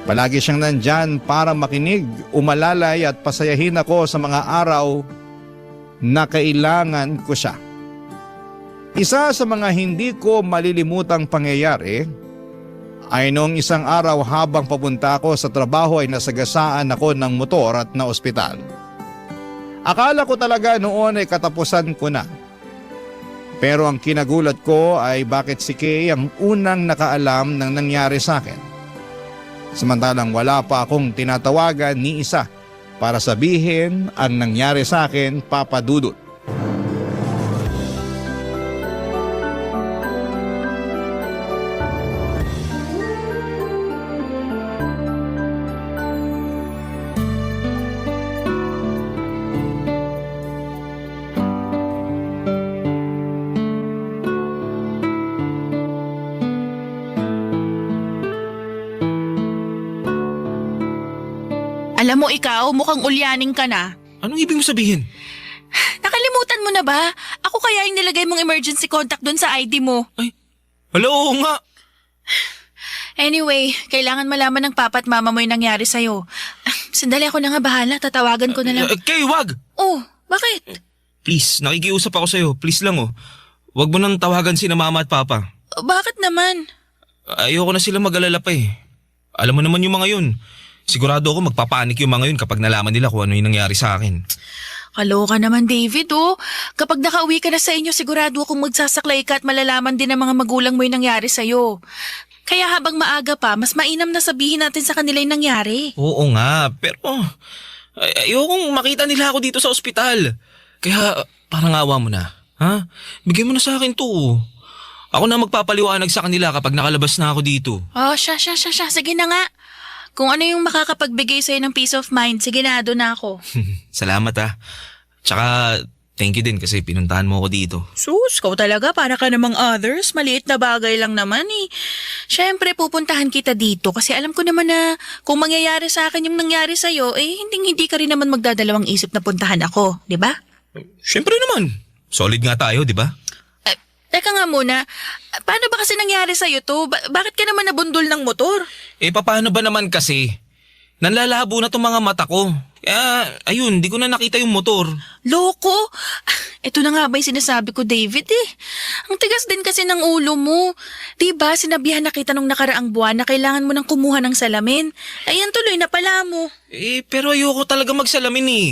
Palagi siyang nandyan para makinig, umalalay at pasayahin ako sa mga araw na kailangan ko siya. Isa sa mga hindi ko malilimutang pangyayari ay noong isang araw habang papunta ako sa trabaho ay nasagasaan ako ng motor at na ospital. Akala ko talaga noon ay katapusan ko na. Pero ang kinagulat ko ay bakit si Kay ang unang nakaalam ng nangyari sa akin. Samantalang wala pa akong tinatawagan ni isa para sabihin ang nangyari sa akin, Papa Dudut. Alam mo ikaw, mukhang ulyaning ka na. Anong ibig mo sabihin? Nakalimutan mo na ba? Ako kaya yung nilagay mong emergency contact doon sa ID mo. Ay, hala, oo nga. Anyway, kailangan malaman ng papa at mama mo yung nangyari sa'yo. Sandali ako na nga bahala, tatawagan ko na lang. Kay, wag! Oh, bakit? Please, nakikiusap ako sa'yo. Please lang oh. Wag mo nang tawagan sina mama at papa. Bakit naman? Ayoko na sila mag-alala pa eh. Alam mo naman yung mga yun. Sigurado ako magpapanik yung mga yun kapag nalaman nila kung ano yung nangyari sa akin. Kaloka naman, David, oh. Kapag nakauwi ka na sa inyo, sigurado akong magsasaklay ka at malalaman din ng mga magulang mo yung nangyari sa'yo. Kaya habang maaga pa, mas mainam na sabihin natin sa kanila yung nangyari. Oo nga, pero ayokong makita nila ako dito sa ospital. Kaya parang awa mo na. Ha? Bigay mo na sa akin to. Ako na magpapaliwanag sa kanila kapag nakalabas na ako dito. Oh, siya. Sige na nga. Kung ano yung makakapagbigay sa'yo ng peace of mind, sige na, doon na ako. Salamat ah. Tsaka thank you din kasi pinuntahan mo ako dito. Sus, kau talaga, para ka namang others. Maliit na bagay lang naman eh. Siyempre, pupuntahan kita dito kasi alam ko naman na kung mangyayari sa akin yung nangyari sa'yo, hindi ka rin naman magdadalawang isip na puntahan ako, di ba? Siyempre naman. Solid nga tayo, di ba? Teka nga muna, paano ba kasi nangyari sa'yo to? Bakit ka naman nabundol ng motor? Paano ba naman kasi? Nanlalabo na tong mga mata ko. Kaya, ayun, di ko na nakita yung motor. Loko! Ito na nga ba yung sinasabi ko, David eh. Ang tigas din kasi ng ulo mo. Diba, sinabihan na kita nung nakaraang buwan na kailangan mo nang kumuha ng salamin. Ayan tuloy na pala mo. Pero ayoko talaga magsalamin eh.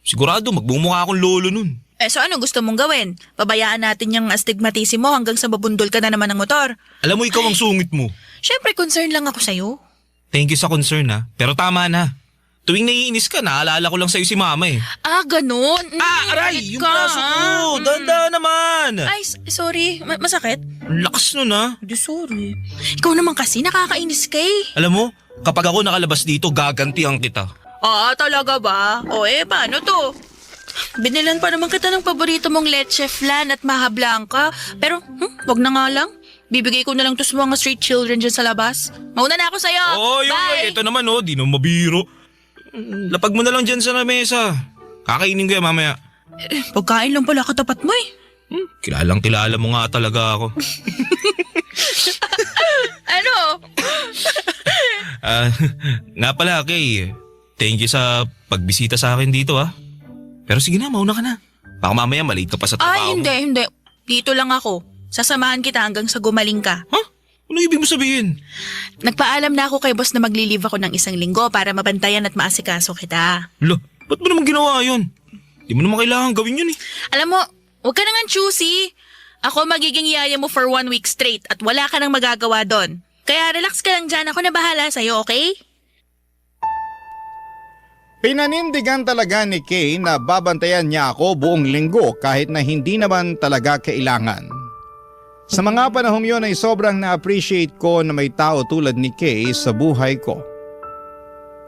Sigurado magbumukha akong lolo nun. So ano gusto mong gawin? Pabayaan natin yung astigmatismo hanggang sa mabundol ka na naman ng motor. Alam mo, ikaw ang sungit mo. Siyempre, concern lang ako sa'yo. Thank you sa concern ha, pero tama na. Tuwing naiinis ka, naalala ko lang sa'yo si mama eh. Ah, ganun. Aray! Ingat Yung ka, braso ko! ha? Danda naman! Ay, sorry. Masakit? Ang lakas nun ah. Di, sorry. Ikaw naman kasi, nakakainis ka eh. Alam mo, kapag ako nakalabas dito, gagantihan kita. Ah, talaga ba? O paano to? Binilan pa naman kita ng paborito mong leche flan at maha blanca. Pero, wag na nga lang. Bibigay ko na lang to sa mga street children dyan sa labas. Mauna na ako sa'yo. Oh, Bye! ito naman oh, di naman mabiro. Lapag mo na lang dyan sa mesa. Kakainin ko yan mamaya. Pagkain lang pala katapat mo eh. Kilalang kilala mo nga talaga ako. Ano? Nga pala, Kay. Thank you sa pagbisita sa akin dito ah. Pero sige na, mauna ka na. Baka mamaya malate ka pa sa trabaho. Ay, hindi. Dito lang ako. Sasamahan kita hanggang sa gumaling ka. Ha? Ano ibig mo sabihin? Nagpaalam na ako kay boss na magli-leave ako ng 1 linggo para mabantayan at maasikaso kita. Lo, ba't mo naman ginawa yun? Di mo naman kailangan gawin yun eh. Alam mo, huwag ka nang choosy. Ako magiging yaya mo for 1 week straight at wala ka nang magagawa doon. Kaya relax ka lang dyan. Ako na bahala sa'yo, okay? Pinanindigan talaga ni Kay na babantayan niya ako buong linggo kahit na hindi naman talaga kailangan. Sa mga panahong yun ay sobrang na-appreciate ko na may tao tulad ni Kay sa buhay ko.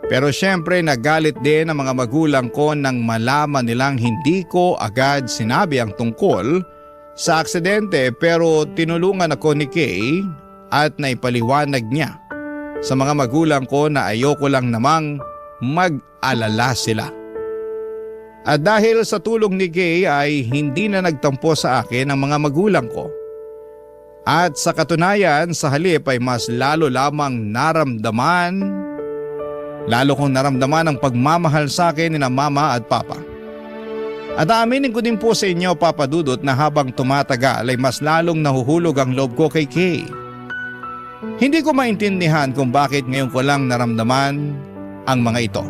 Pero syempre nagalit din ang mga magulang ko nang malaman nilang hindi ko agad sinabi ang tungkol sa aksidente, pero tinulungan ako ni Kay at naipaliwanag niya sa mga magulang ko na ayoko lang namang mag-alala sila. At dahil sa tulong ni Kay ay hindi na nagtampo sa akin ang mga magulang ko. At sa katunayan, sa halip ay mas lalo lamang lalo kong naramdaman ang pagmamahal sa akin ni na mama at papa. At aaminin ko din po sa inyo, Papa Dudut, na habang tumatagal ay mas lalong nahuhulog ang loob ko kay Kay. Hindi ko maintindihan kung bakit ngayon ko lang naramdaman ang mga ito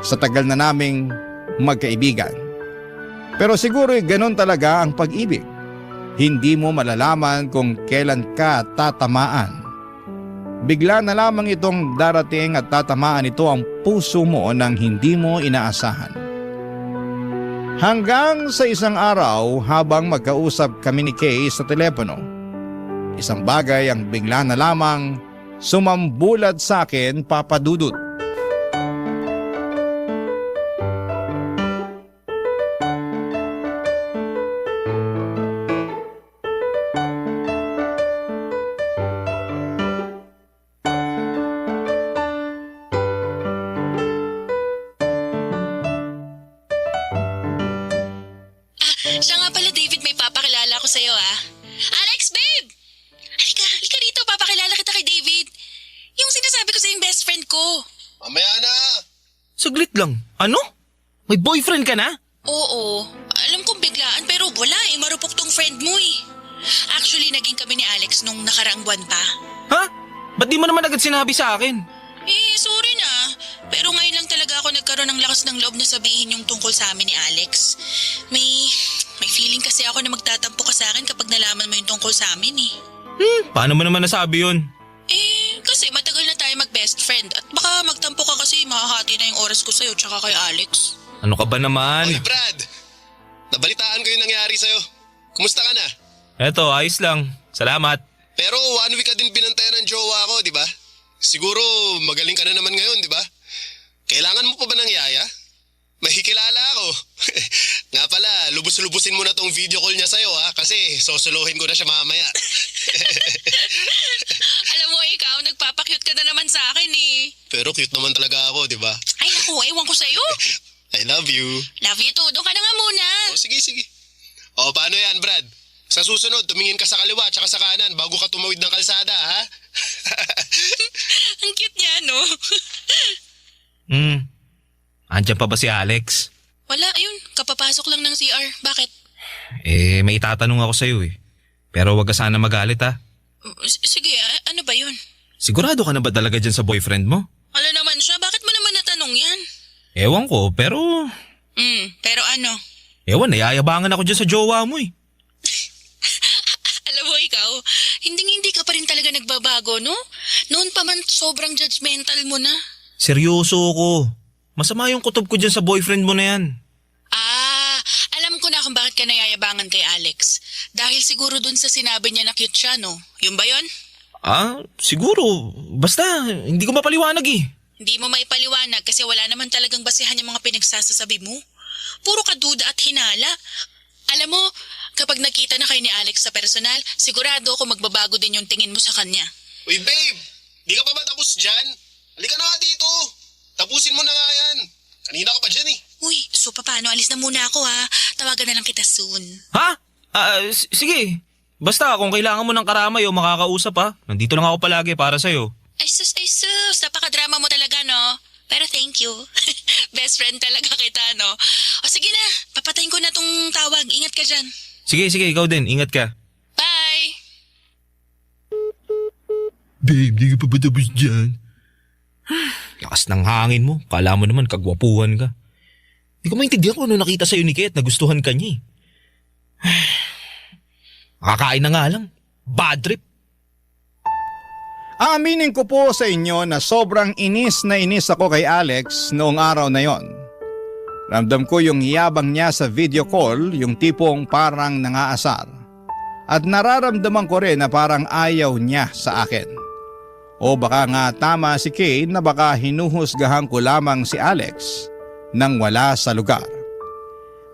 sa tagal na naming magkaibigan. Pero siguro ganun talaga ang pag-ibig. Hindi mo malalaman kung kailan ka tatamaan. Bigla na lamang itong darating at tatamaan ito ang puso mo nang hindi mo inaasahan. Hanggang sa isang araw habang magkausap kami ni Kay sa telepono, isang bagay ang bigla na lamang sumambulat sa akin, Papa Dudut. Siya nga pala, David, may papakilala ko sa'yo, ah. Alex, babe! Halika dito, papakilala kita kay David. Yung sinasabi ko sa yung best friend ko. Mamaya na! Saglit lang. Ano? May boyfriend ka na? Oo, alam kong biglaan pero wala eh, marupok tong friend mo eh. Actually, naging kami ni Alex nung nakaraang buwan pa. Ha? Ba't di mo naman agad sinabi sa akin? Sorry na. Pero ngayon lang talaga ako nagkaroon ng lakas ng loob na sabihin yung tungkol sa amin ni Alex. May feeling kasi ako na magtatampo ka sa akin kapag nalaman mo yung tungkol sa amin eh. Paano mo naman nasabi yun? Kasi matagal na tayo mag-best friend at baka magtampo ka kasi makahati na yung oras ko sa'yo tsaka kay Alex. Ano ka ba naman? Oy, Brad! Nabalitaan ko yung nangyari sa'yo. Kumusta ka na? Eto, ayos lang. Salamat. Pero 1 week ka din binantayan ng jowa ko, di ba? Siguro magaling ka na naman ngayon, di ba? Kailangan mo pa ba ng yaya? Mahikilala ako. Nga pala, lubos-lubusin mo na tong video call niya sa'yo ha, kasi sosolohin ko na siya mamaya. Alam mo ikaw, nagpapakyut ka na naman sa akin eh. Pero cute naman talaga ako, di ba? Ay naku, ewan ko sa'yo. I love you. Love you too, doon ka na nga muna. O sige. O paano yan, Brad? Sa susunod, tumingin ka sa kaliwa at sa kanan bago ka tumawid ng kalsada, ha? Ang cute niya, no? Andiyan pa ba si Alex? Wala, ayun. Kapapasok lang ng CR. Bakit? May itatanong ako sa'yo eh. Pero wag ka sana magalit ha. Sige, ano ba yun? Sigurado ka na ba talaga dyan sa boyfriend mo? Wala naman siya. Bakit mo naman natanong yan? Ewan ko, pero... Pero ano? Ewan, nayayabangan ako dyan sa jowa mo eh. Alam mo ikaw, hindi ka pa rin talaga nagbabago, no? Noon pa man sobrang judgmental mo na. Seryoso ko. Masama yung kutob ko dyan sa boyfriend mo na yan. Alam ko na kung bakit ka nayayabangan kay Alex. Dahil siguro dun sa sinabi niya na cute siya, no? Yun ba yun? Siguro. Basta, hindi ko mapaliwanag eh. Hindi mo maipaliwanag kasi wala naman talagang basihan yung mga pinagsasasabi mo. Puro ka duda at hinala. Alam mo, kapag nakita na kayo ni Alex sa personal, sigurado ako magbabago din yung tingin mo sa kanya. Uy babe, di ka pa ba tapos dyan? Halika na nga dito. Tapusin mo na nga yan. Kanina ka pa dyan eh. Uy, so paano? Alis na muna ako ha. Tawagan na lang kita soon. Ha? Sige. Basta kung kailangan mo ng karamay o makakausap ha, nandito lang ako palagi para sa'yo. Ay sus. Napaka-drama mo talaga, no? Pero thank you. Best friend talaga kita, no? O sige na, papatayin ko na tong tawag. Ingat ka dyan. Sige, ikaw din. Ingat ka. Bye! Babe, di ka pa ba tapos dyan? Lakas ng hangin mo. Kala mo naman kagwapuhan ka. Di ko maintindihan kung ano nakita sa'yo ni Kate. Nagustuhan ka niya eh. Nakakain na nga lang. Bad trip. Aaminin ko po sa inyo na sobrang inis na inis ako kay Alex noong araw na yon. Ramdam ko yung yabang niya sa video call, yung tipong parang nangaasar. At nararamdaman ko rin na parang ayaw niya sa akin. O baka nga tama si Kay na baka hinuhusgahan ko lamang si Alex nang wala sa lugar.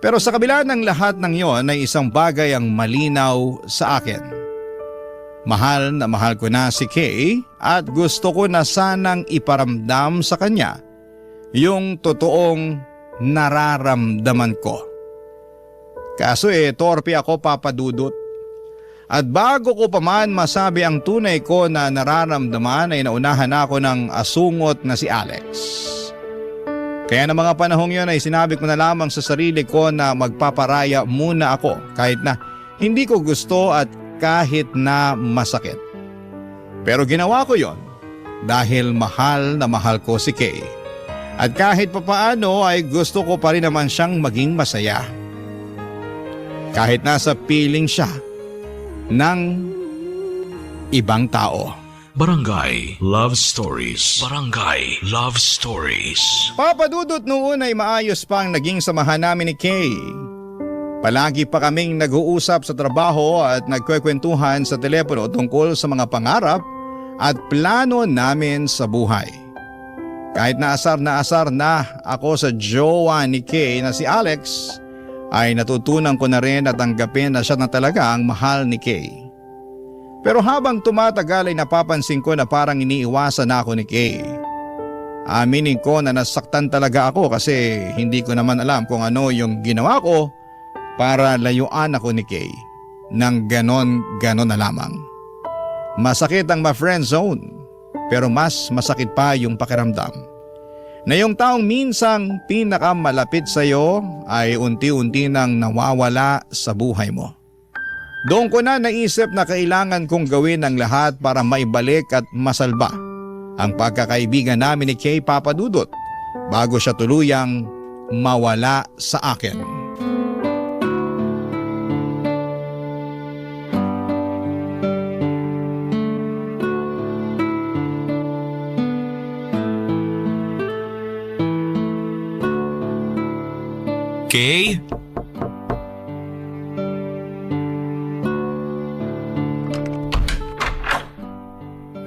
Pero sa kabila ng lahat ng yon ay isang bagay ang malinaw sa akin. Mahal na mahal ko na si Kay at gusto ko na sanang iparamdam sa kanya yung totoong nararamdaman ko. Kaso torpe ako, Papa Dudut. At bago ko pa man masabi ang tunay ko na nararamdaman ay naunahan ako ng asungot na si Alex. Kaya na mga panahong yon ay sinabi ko na lamang sa sarili ko na magpaparaya muna ako kahit na hindi ko gusto at kahit na masakit. Pero ginawa ko yon dahil mahal na mahal ko si Kay. At kahit papaano ay gusto ko pa rin naman siyang maging masaya. Kahit nasa piling siya ng ibang tao. Barangay Love Stories. Barangay Love Stories. Papadudot noon ay maayos pang naging samahan namin ni Kay. Palagi pa kaming nag-uusap sa trabaho at nagkwekwentuhan sa telepono tungkol sa mga pangarap at plano namin sa buhay. Kahit na asar na ako sa jowa ni Kay na si Alex, ay natutunan ko na rin at tanggapin na siya na talaga ang mahal ni Kay. Pero habang tumatagal ay napapansin ko na parang iniiwasan ako ni Kay. Aminin ko na nasaktan talaga ako kasi hindi ko naman alam kung ano yung ginawa ko para layuan ako ni Kay nang ganon na lamang. Masakit ang ma-friend zone pero mas masakit pa yung pakiramdam na yung taong minsang pinakamalapit sa iyo ay unti-unti nang nawawala sa buhay mo. Doon ko na naisip na kailangan kong gawin ang lahat para maibalik at masalba ang pagkakaibigan namin ni Kay, Papa Dudut, bago siya tuluyang mawala sa akin. Kay?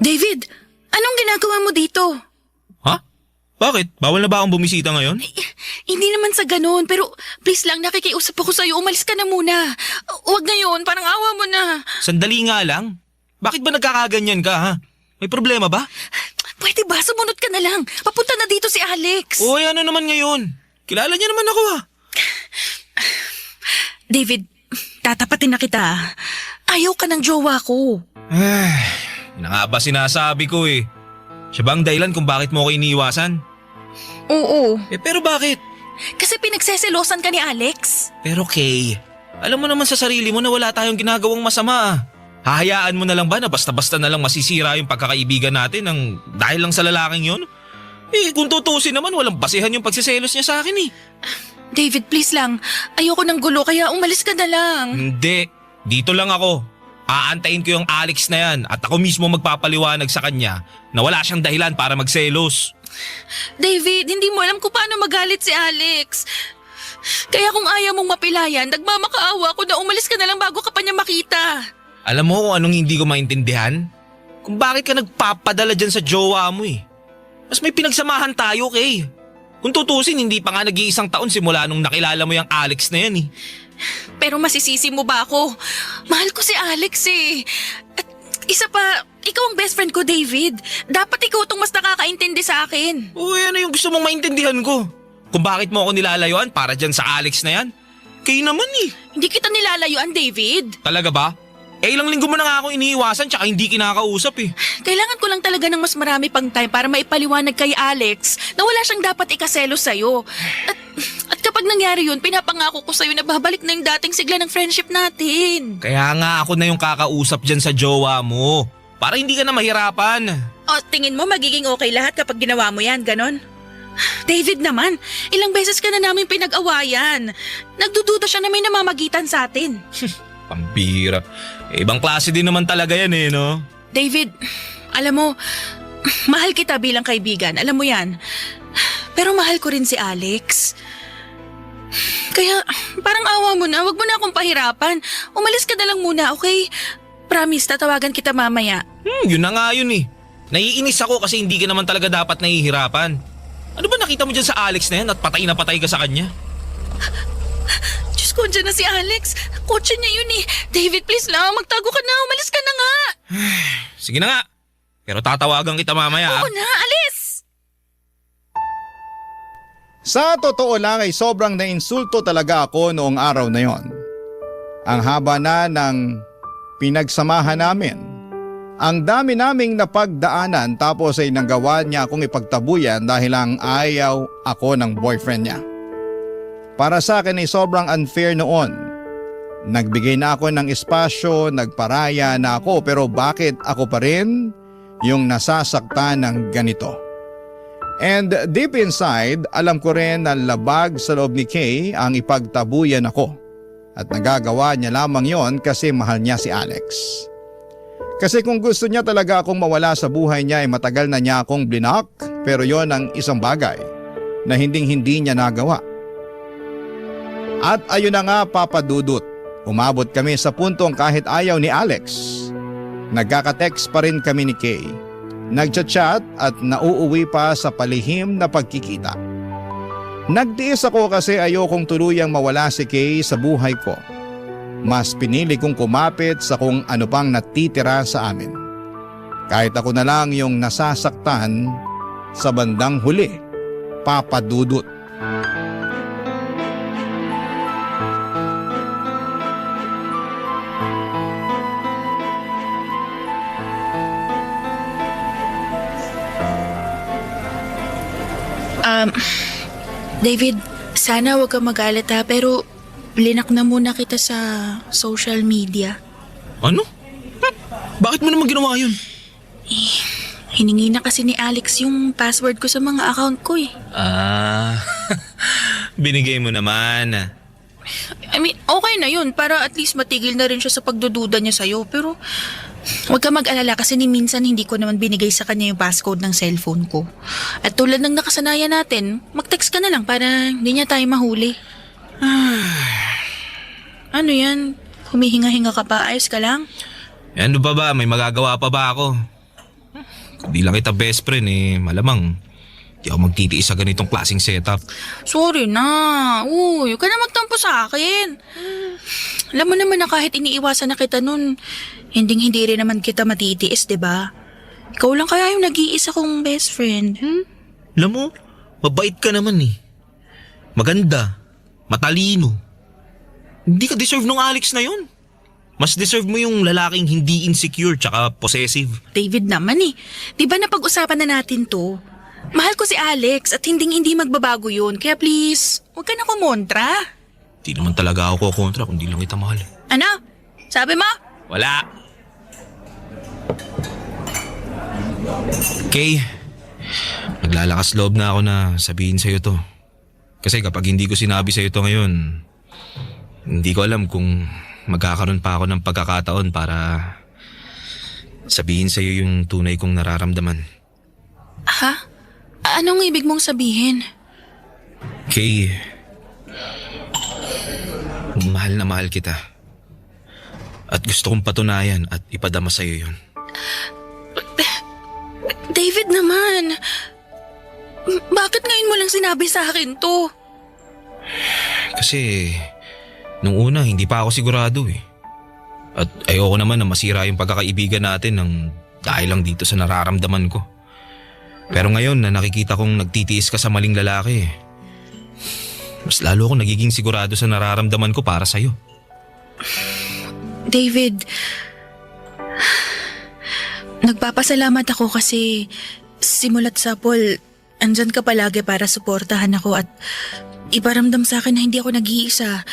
David, anong ginagawa mo dito? Ha? Bakit? Bawal na ba akong bumisita ngayon? Hindi naman sa ganun, pero please lang, nakikiusap ako sa'yo. Umalis ka na muna. Huwag ngayon, parang awa mo na. Sandali nga lang. Bakit ba nagkakaganyan ka ha? May problema ba? Pwede ba? Sumunod ka na lang. Papunta na dito si Alex. Uy, ano naman ngayon? Kilala niya naman ako ha. David, tatapatin na kita. Ayaw ka ng jowa ko. Yun na nga ba sinasabi ko eh. Siya ba ang dahilan kung bakit mo ako iniiwasan? Oo. Pero bakit? Kasi pinagseselosan ka ni Alex. Pero Kay, alam mo naman sa sarili mo na wala tayong ginagawang masama. Hahayaan mo na lang ba na basta-basta na lang masisira yung pagkakaibigan natin dahil lang sa lalaking yun? Kung tutusin naman walang basihan yung pagsiselos niya sa akin eh. David, please lang. Ayoko ng gulo kaya umalis ka na lang. Hindi. Dito lang ako. Aantayin ko yung Alex na yan at ako mismo magpapaliwanag sa kanya na wala siyang dahilan para magselos. David, hindi mo alam kung paano magalit si Alex. Kaya kung ayaw mong mapilayan, nagmamakaawa ako na umalis ka na lang bago ka pa niya makita. Alam mo kung anong hindi ko maintindihan? Kung bakit ka nagpapadala dyan sa jowa mo eh. Mas may pinagsamahan tayo, Kay. Kung tutusin, hindi pa nga nag-iisang taon simula nung nakilala mo yung Alex na yan eh. Pero masisisi mo ba ako? Mahal ko si Alex eh. At isa pa, ikaw ang best friend ko, David. Dapat ikaw itong mas nakakaintindi sa akin. Uy, ano yung gusto mong maintindihan ko? Kung bakit mo ako nilalayuan para dyan sa Alex na yan? Kayo naman eh. Hindi kita nilalayuan, David. Talaga ba? Ilang linggo mo na nga ako iniiwasan tsaka hindi kinakausap eh. Kailangan ko lang talaga ng mas marami pang time para maipaliwanag kay Alex na wala siyang dapat ikaselos sa'yo. At kapag nangyari yun, pinapangako ko sa'yo na babalik na yung dating sigla ng friendship natin. Kaya nga ako na yung kakausap dyan sa jowa mo. Para hindi ka na mahirapan. O, tingin mo magiging okay lahat kapag ginawa mo yan, ganon? David naman, ilang beses ka na namin pinag-awayan. Nagdududa siya na may namamagitan sa atin. Pambira. Ibang klase din naman talaga yan eh, no? David, alam mo, mahal kita bilang kaibigan, alam mo yan. Pero mahal ko rin si Alex. Kaya parang awa mo na, wag mo na akong pahirapan. Umalis ka na lang muna, okay? Promise, tatawagan kita mamaya. Yun na nga yun eh. Naiinis ako kasi hindi ka naman talaga dapat nahihirapan. Ano ba nakita mo dyan sa Alex na yan at patay ka sa kanya? Diyos ko, dyan na si Alex. Kotse niya yun eh. David, please lang, magtago ka na. Umalis ka na nga. Sige na nga. Pero tatawagan kita mamaya. Oo na, alis! Sa totoo lang ay sobrang nainsulto talaga ako noong araw na yon. Ang haba na ng pinagsamahan namin. Ang dami naming napagdaanan tapos ay nanggawa niya akong ipagtabuyan dahil lang ayaw ako ng boyfriend niya. Para sa akin ay sobrang unfair noon. Nagbigay na ako ng espasyo, nagparaya na ako pero bakit ako pa rin yung nasasaktan ng ganito? And deep inside, alam ko rin na labag sa loob ni Kay ang ipagtabuyan ako. At nagagawa niya lamang yon kasi mahal niya si Alex. Kasi kung gusto niya talaga akong mawala sa buhay niya ay matagal na niya akong blinak pero yon ang isang bagay na hindi niya nagawa. At ayun na nga Papa Dudut, umabot kami sa puntong kahit ayaw ni Alex. Nagkaka-text pa rin kami ni Kay. Nagchat-chat at nauuwi pa sa palihim na pagkikita. Nagtiis ako kasi ayokong tuluyang mawala si Kay sa buhay ko. Mas pinili kong kumapit sa kung ano pang natitira sa amin. Kahit ako na lang yung nasasaktan sa bandang huli, Papa Dudut. David, sana wag kang magalit ha, pero blinak na muna kita sa social media. Ano? Bakit mo naman ginawa yun? Hiningi na kasi ni Alex yung password ko sa mga account ko eh. Binigay mo naman. I mean, okay na yun para at least matigil na rin siya sa pagdududa niya sa'yo. Pero huwag ka mag-alala kasi ni minsan hindi ko naman binigay sa kanya yung passcode ng cellphone ko. At tulad ng nakasanayan natin, mag-text ka na lang para hindi niya tayo mahuli. Ano yan? Humihinga-hinga ka pa? Ayos ka lang? Ano pa ba? May magagawa pa ba ako? Kung di lang kita best friend eh, malamang di ako magtitiis sa ganitong klaseng setup. Sorry na. Uy, huwag ka na magtampo sa akin. Alam mo naman na kahit iniiwasan na kita nun, hindi rin naman kita matitiis, diba? Ikaw lang kaya yung nag-iisa kong best friend. Alam mo, mabait ka naman eh. Maganda, matalino. Hindi ka deserve nung Alex na yun. Mas deserve mo yung lalaking hindi insecure tsaka possessive. David naman eh. Diba napag-usapan na natin to? Mahal ko si Alex at hindi magbabago yun. Kaya please, huwag ka na kumontra. Di naman talaga ako kontra kung di lang kita mahal. Ano? Sabi mo? Wala. Kay, naglalakas loob na ako na sabihin sa'yo to. Kasi kapag hindi ko sinabi sa'yo to ngayon, hindi ko alam kung magkakaroon pa ako ng pagkakataon para sabihin sa'yo yung tunay kong nararamdaman. Ha? Anong ibig mong sabihin? Kay, mahal na mahal kita. At gusto kong patunayan at ipadama sa'yo yun. David naman, bakit ngayon mo lang sinabi sa akin to? Kasi nung una hindi pa ako sigurado eh. At ayoko naman na masira yung pagkakaibigan natin ng dahil lang dito sa nararamdaman ko. Pero ngayon na nakikita kong nagtitiis ka sa maling lalaki, mas lalo akong nagiging sigurado sa nararamdaman ko para sa'yo. David, nagpapasalamat ako kasi simulat sa Paul, andyan ka palagi para suportahan ako at iparamdam sa akin na hindi ako nag-iisa.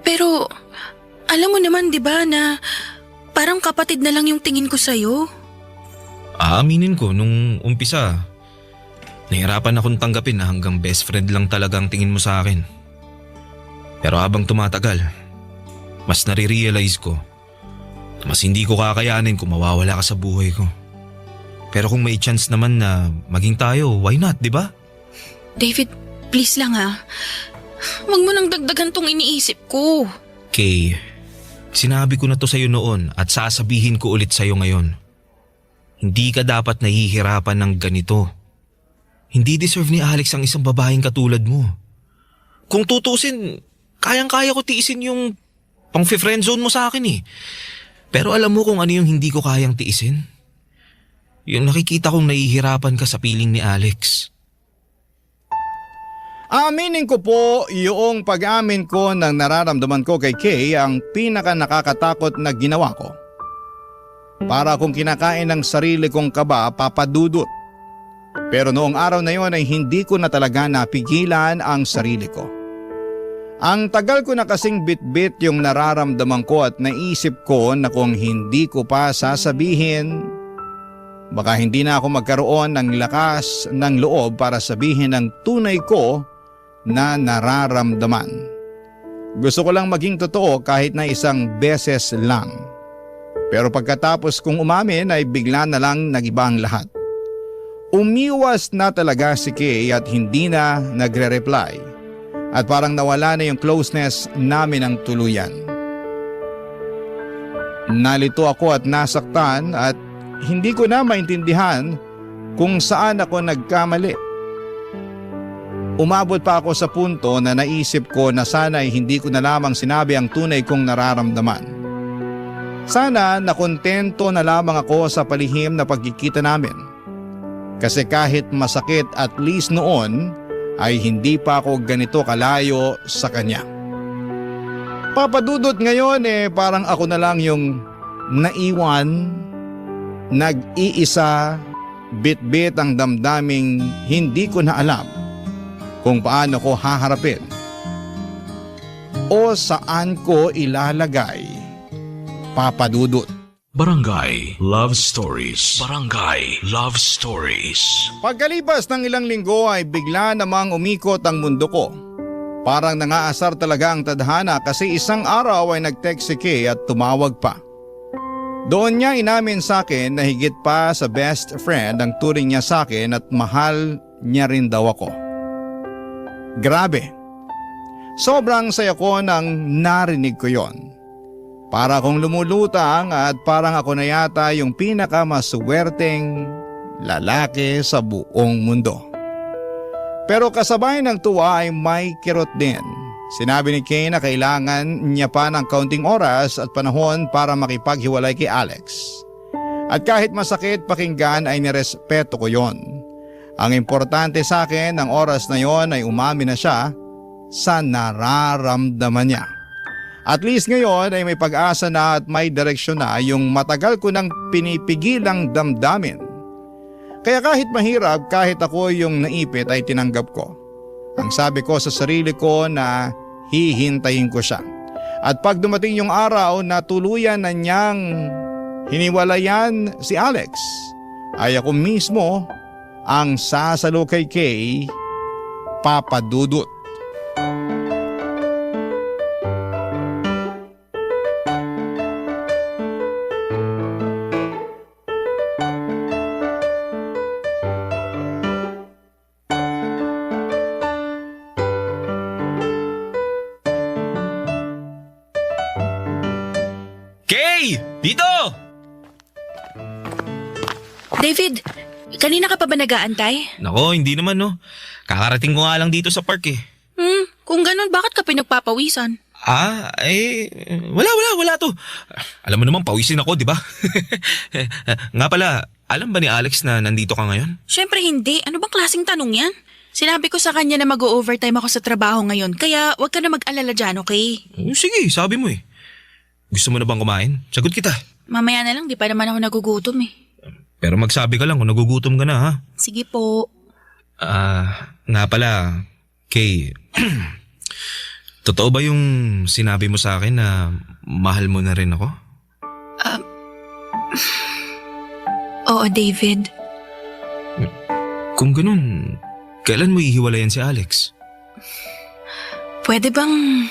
Pero alam mo naman 'di ba na parang kapatid na lang yung tingin ko sa'yo? Aaminin ko nung umpisa, nahirapan akong tanggapin na hanggang best friend lang talaga ang tingin mo sa akin. Pero habang tumatagal, mas nare-realize ko na mas hindi ko kakayanin kung mawawala ka sa buhay ko. Pero kung may chance naman na maging tayo, why not, di ba? David, please lang ha. Huwag mo nang dagdagan tong iniisip ko. Kay, sinabi ko na to sa'yo noon at sasabihin ko ulit sa'yo ngayon. Hindi ka dapat nahihirapan ng ganito. Hindi deserve ni Alex ang isang babaeng katulad mo. Kung tutusin, kayang-kaya ko tiisin yung pang-friendzone mo sa akin eh. Pero alam mo kung ano yung hindi ko kayang tiisin? Yung nakikita kong nahihirapan ka sa piling ni Alex. Aminin ko po, yung pag-amin ko ng nararamdaman ko kay Kay ang pinaka nakakatakot na ginawa ko. Para akong kinakain ng sarili kong kaba, papadudot. Pero noong araw na yon ay hindi ko na talaga napigilan ang sarili ko. Ang tagal ko na kasing bitbit yung nararamdaman ko at naisip ko na kung hindi ko pa sasabihin, baka hindi na ako magkaroon ng lakas ng loob para sabihin ang tunay ko na nararamdaman. Gusto ko lang maging totoo kahit na isang beses lang. Pero pagkatapos kong umamin ay bigla na lang nagiba ang lahat. Umiwas na talaga si Kay at hindi na nagre-reply. At parang nawala na yung closeness namin ng tuluyan. Nalito ako at nasaktan at hindi ko na maintindihan kung saan ako nagkamali. Umabot pa ako sa punto na naisip ko na sana ay hindi ko na lamang sinabi ang tunay kong nararamdaman. Sana nakontento na lamang ako sa palihim na pagkikita namin. Kasi kahit masakit at least noon ay hindi pa ako ganito kalayo sa kanya. Papadudot ngayon parang ako na lang yung naiwan, nag-iisa, bit-bit ang damdaming hindi ko na alam kung paano ko haharapin o saan ko ilalagay. Papadudot. Barangay Love Stories. Barangay Love Stories. Pagkalipas ng ilang linggo ay bigla namang umikot ang mundo ko. Parang nangaasar talaga ang tadhana kasi isang araw ay nag-text si Kay at tumawag pa. Doon niya inamin sa akin na higit pa sa best friend ang turing niya sa akin at mahal niya rin daw ako. Grabe. Sobrang saya ko nang narinig ko yon. Para akong lumulutang at parang ako na yata yung pinakamaswerteng lalaki sa buong mundo. Pero kasabay ng tuwa ay may kirot din. Sinabi ni Kay na kailangan niya pa ng kaunting oras at panahon para makipaghiwalay kay Alex. At kahit masakit pakinggan ay nirespeto ko yon. Ang importante sa akin ng oras na yon ay umamin na siya sa nararamdaman niya. At least ngayon ay may pag-asa na at may direksyon na yung matagal ko nang pinipigilang damdamin. Kaya kahit mahirap, kahit ako yung naipit ay tinanggap ko. Ang sabi ko sa sarili ko na hihintayin ko siya. At pag dumating yung araw na tuluyan na niyang hiniwalayan si Alex, ay ako mismo ang sasalo kay Kay, papadudot. David, kanina ka pa ba nag-aantay? Nako, hindi naman no. Kakarating ko nga lang dito sa park eh. Kung ganun, bakit ka pinagpapawisan? Wala to. Alam mo naman, pawisin ako, di ba? Nga pala, alam ba ni Alex na nandito ka ngayon? Siyempre hindi. Ano bang klaseng tanong yan? Sinabi ko sa kanya na mag-overtime ako sa trabaho ngayon, kaya wag ka na mag-alala dyan, okay? Sige, sabi mo eh. Gusto mo na bang kumain? Sagot kita. Mamaya na lang, di pa naman ako nagugutom eh. Pero magsabi ka lang kung nagugutom ka na ha. Sige po. Nga pala, Kay, totoo ba yung sinabi mo sa akin na mahal mo na rin ako? Oo, David. Kung ganun, kailan mo ihiwalayan si Alex? Pwede bang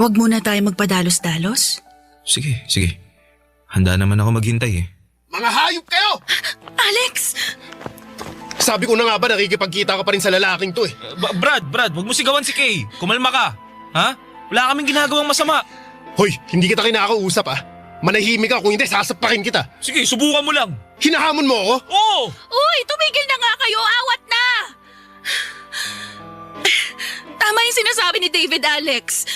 wag muna tayo magpadalos-dalos? Sige. Handa naman ako maghintay eh. Mga hayop kayo! Alex! Sabi ko na nga ba nakikipagkita ka pa rin sa lalaking to eh. Brad, wag mo sigawan si Kay. Kumalma ka. Ha? Wala kaming ginagawang masama. Hoy, hindi kita kinakausap ah. Manahimik ka, kung hindi sasapakin kita. Sige, subukan mo lang. Hinahamon mo ako? Oo! Uy, tumigil na nga kayo! Awat na! Tama yung sinasabi ni David, Alex.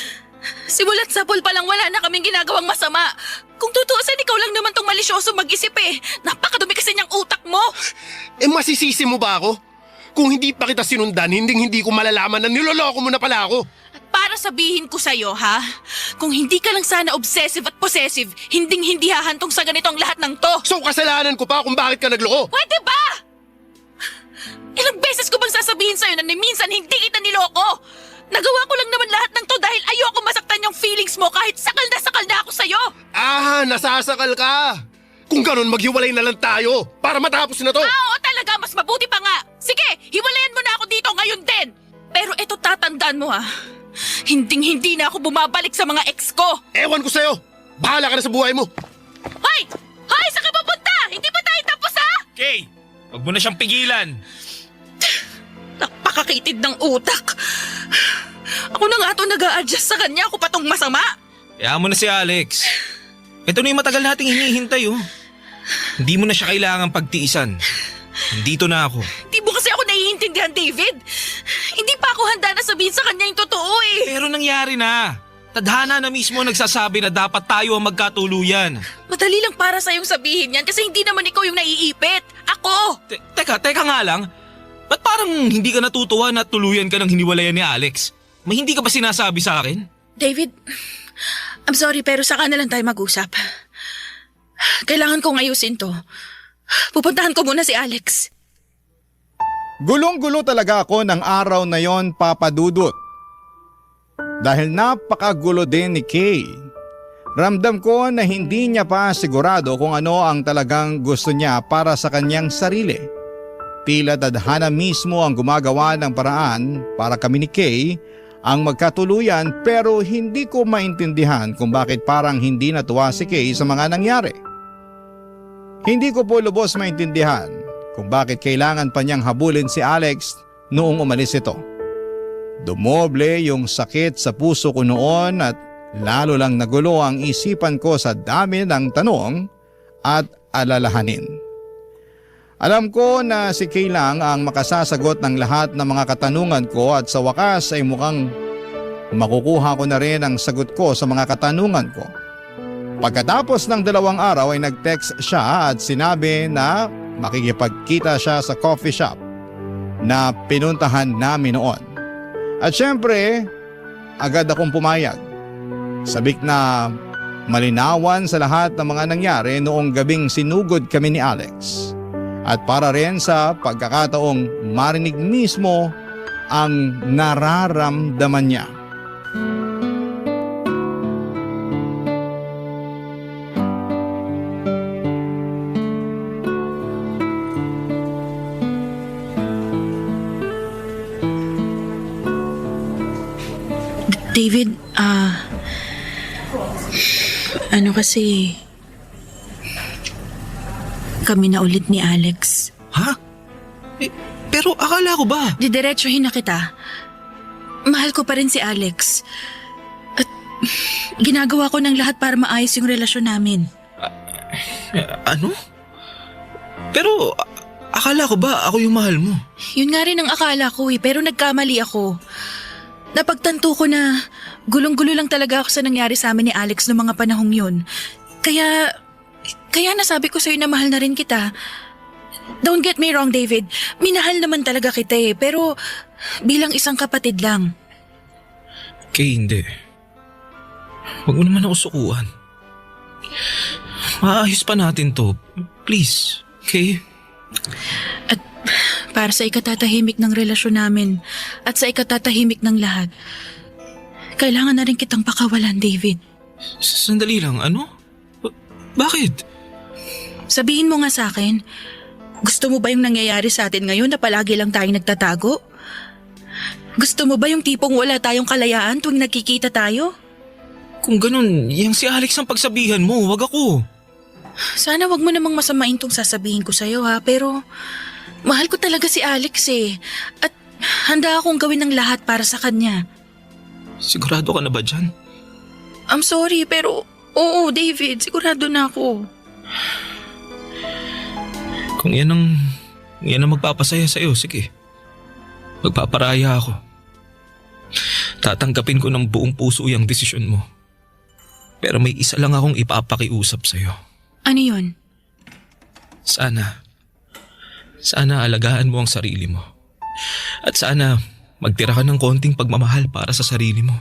Simulat sapol pa lang wala na kaming ginagawang masama. Kung tutuusin, ikaw lang naman tong malisyoso mag-isip eh. Napakadumi kasi niyang utak mo. Eh masisisi mo ba ako? Kung hindi pa kita sinundan, hindi ko malalaman na niloloko mo na pala ako. At para sabihin ko sa'yo, ha? Kung hindi ka lang sana obsessive at possessive, hindi hahantong sa ganito ang lahat ng to. So kasalanan ko pa kung bakit ka nagloko. Pwede ba? Ilang beses ko bang sasabihin sa'yo na minsan hindi kita niloko? Nagawa ko lang naman lahat ng to dahil ayoko masaktan yung feelings mo kahit sakal na ako sa'yo. Nasasakal ka. Kung ganun, maghiwalay na lang tayo para matapos na to. Oo talaga, mas mabuti pa nga. Sige, hiwalayan mo na ako dito ngayon din. Pero ito tatandaan mo ha. Hindi na ako bumabalik sa mga ex ko. Ewan ko sa'yo. Bahala ka na sa buhay mo. Hoy! Hoy! Saan ka pupunta? Hindi pa tayo tapos ha? Kay, wag mo na siyang pigilan. Napakakitid ng utak. Ako na nga ito nag-a-adjust sa kanya. Ako pa tong masama. Kaya mo na si Alex. Ito na yung matagal nating hinihintay oh. Hindi mo na siya kailangang pagtiisan. Nandito na ako. Di mo kasi ako naiintindihan, David. Hindi pa ako handa na sabihin sa kanya yung totoo eh. Pero nangyari na. Tadhana na mismo nagsasabi na dapat tayo ang magkatuluyan. Madali lang para sa'yong sabihin yan kasi hindi naman ikaw yung naiipit. Ako! Teka nga lang. Ba't parang hindi ka natutuwa na tuluyan ka ng hiniwalayan ni Alex? May hindi ka ba sinasabi sa akin? David, I'm sorry pero saka na lang tayo mag-usap. Kailangan kong ayusin to. Pupuntahan ko muna si Alex. Gulong-gulo talaga ako ng araw na yon, Papa Dudut. Dahil napakagulo din ni Kay. Ramdam ko na hindi niya pa sigurado kung ano ang talagang gusto niya para sa kanyang sarili. Tila tadhana mismo ang gumagawa ng paraan para kami ni Kay ang magkatuluyan pero hindi ko maintindihan kung bakit parang hindi natuwa si Kay sa mga nangyari. Hindi ko po lubos maintindihan kung bakit kailangan pa niyang habulin si Alex noong umalis ito. Dumoble yung sakit sa puso ko noon at lalo lang nagulo ang isipan ko sa dami ng tanong at alalahanin. Alam ko na si Kay lang ang makasasagot ng lahat ng mga katanungan ko at sa wakas ay mukhang makukuha ko na rin ang sagot ko sa mga katanungan ko. Pagkatapos ng 2 araw ay nag-text siya at sinabi na makikipagkita siya sa coffee shop na pinuntahan namin noon. At syempre, agad akong pumayag. Sabik na malinawan sa lahat ng mga nangyari noong gabing sinugod kami ni Alex. At para rin sa pagkakataong marinig mismo ang nararamdaman niya. David, ano kasi, kami na ulit ni Alex. Ha? Pero akala ko ba? Didiretsuhin na kita. Mahal ko pa rin si Alex. At ginagawa ko ng lahat para maayos yung relasyon namin. Ano? Pero akala ko ba ako yung mahal mo? Yun nga rin ang akala ko pero nagkamali ako. Napagtanto ko na gulong-gulo lang talaga ako sa nangyari sa amin ni Alex noong mga panahong yun. Kaya nasabi ko sa'yo na mahal na rin kita. Don't get me wrong, David. Minahal naman talaga kita pero bilang isang kapatid lang. Kay, hindi. Huwag mo naman ako sukuan. Maayos pa natin to. Please, Kay. At para sa ikatatahimik ng relasyon namin at sa ikatatahimik ng lahat, kailangan na rin kitang pakawalan, David. Sandali lang, ano? Bakit? Sabihin mo nga sa akin, gusto mo ba yung nangyayari sa atin ngayon na palagi lang tayong nagtatago? Gusto mo ba yung tipong wala tayong kalayaan tuwing nagkikita tayo? Kung ganun, yung si Alex ang pagsabihan mo, wag ako. Sana wag mo namang masamain tong sasabihin ko sa'yo pero mahal ko talaga si Alex at handa akong gawin ng lahat para sa kanya. Sigurado ka na ba dyan? I'm sorry pero oo David, sigurado na ako. Kung yan ang magpapasaya sa'yo, sige. Magpaparaya ako. Tatanggapin ko ng buong puso yung desisyon mo. Pero may isa lang akong ipapakiusap sa'yo. Ano yun? Sana alagaan mo ang sarili mo. At sana magtira ka ng konting pagmamahal para sa sarili mo.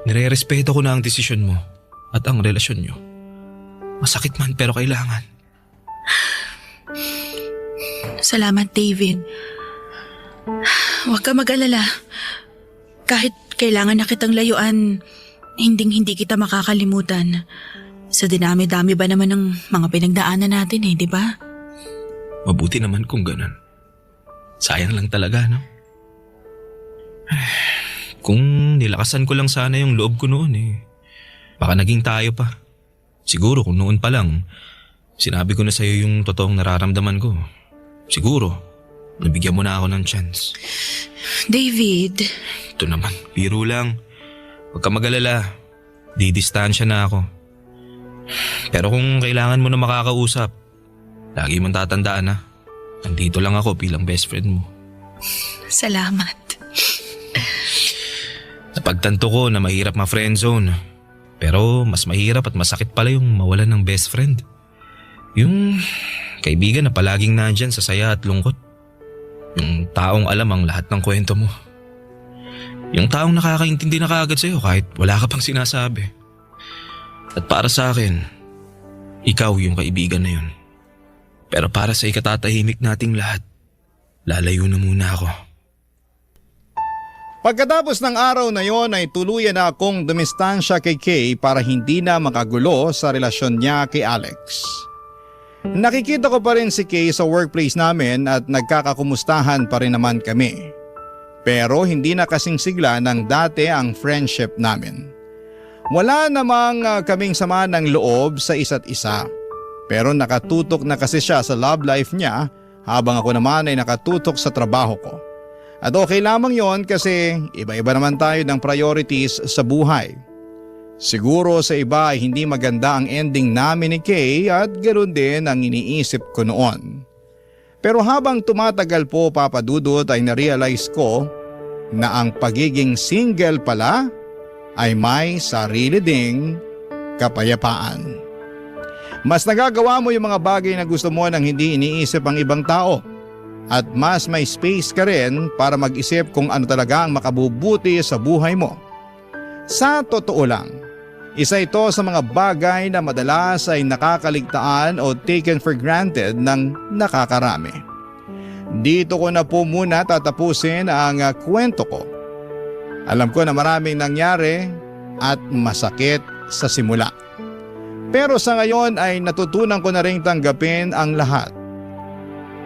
Nire-respeto ko na ang desisyon mo at ang relasyon nyo. Masakit man pero kailangan. Salamat David. Huwag ka mag-alala. Kahit kailangan na kitang layuan, hindi kita makakalimutan. Sa dinami-dami ba naman ng mga pinagdaanan natin di ba? Mabuti naman kung ganun. Sayang lang talaga, no? Kung nilakasan ko lang sana yung loob ko noon baka naging tayo pa. Siguro kung noon pa lang, sinabi ko na sa'yo yung totoong nararamdaman ko. Siguro, nabigyan mo na ako ng chance. David. Ito naman, biro lang. Huwag ka mag-alala. Didistansya na ako. Pero kung kailangan mo na makakausap, lagi mong tatandaan nandito lang ako bilang best friend mo. Salamat. Napagtanto ko na mahirap ma-friendzone. Pero mas mahirap at masakit pala yung mawalan ng best friend. Yung kaibigan na palaging nandyan sa saya at lungkot. Yung taong alam ang lahat ng kwento mo. Yung taong nakakaintindi na kaagad sa'yo kahit wala ka pang sinasabi. At para sa akin, ikaw yung kaibigan na yun. Pero para sa ikatatahimik nating lahat, lalayo na muna ako. Pagkatapos ng araw na yon ay tuluyan na akong dumistansya kay Kay para hindi na makagulo sa relasyon niya kay Alex. Nakikita ko pa rin si Kay sa workplace namin at nagkakakumustahan pa rin naman kami. Pero hindi na kasing sigla ng dati ang friendship namin. Wala namang kaming sama ng loob sa isa't isa. Pero nakatutok na kasi siya sa love life niya habang ako naman ay nakatutok sa trabaho ko. At okay lamang yon kasi iba-iba naman tayo ng priorities sa buhay. Siguro sa iba ay hindi maganda ang ending namin ni Kay at ganoon din ang iniisip ko noon. Pero habang tumatagal po Papa Dudut ay narealize ko na ang pagiging single pala ay may sarili ding kapayapaan. Mas nagagawa mo yung mga bagay na gusto mo nang hindi iniisip ang ibang tao. At mas may space ka rin para mag-isip kung ano talaga ang makabubuti sa buhay mo. Sa totoo lang, isa ito sa mga bagay na madalas ay nakakaligtaan o taken for granted ng nakakarami. Dito ko na po muna tatapusin ang kwento ko. Alam ko na maraming nangyari at masakit sa simula. Pero sa ngayon ay natutunan ko na ring tanggapin ang lahat.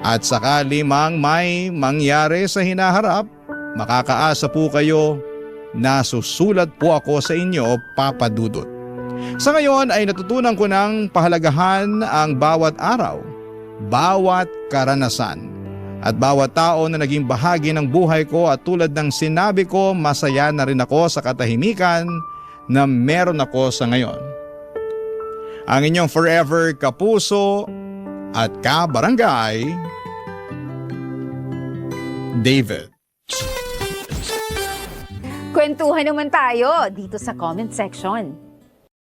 At sakali mang may mangyari sa hinaharap, makakaasa po kayo na susulat po ako sa inyo, Papa Dudut. Sa ngayon ay natutunan ko ng pahalagahan ang bawat araw, bawat karanasan, at bawat tao na naging bahagi ng buhay ko at tulad ng sinabi ko, masaya na rin ako sa katahimikan na meron ako sa ngayon. Ang inyong forever kapuso, at Kabarangay David. Kwentuhan naman tayo dito sa comment section.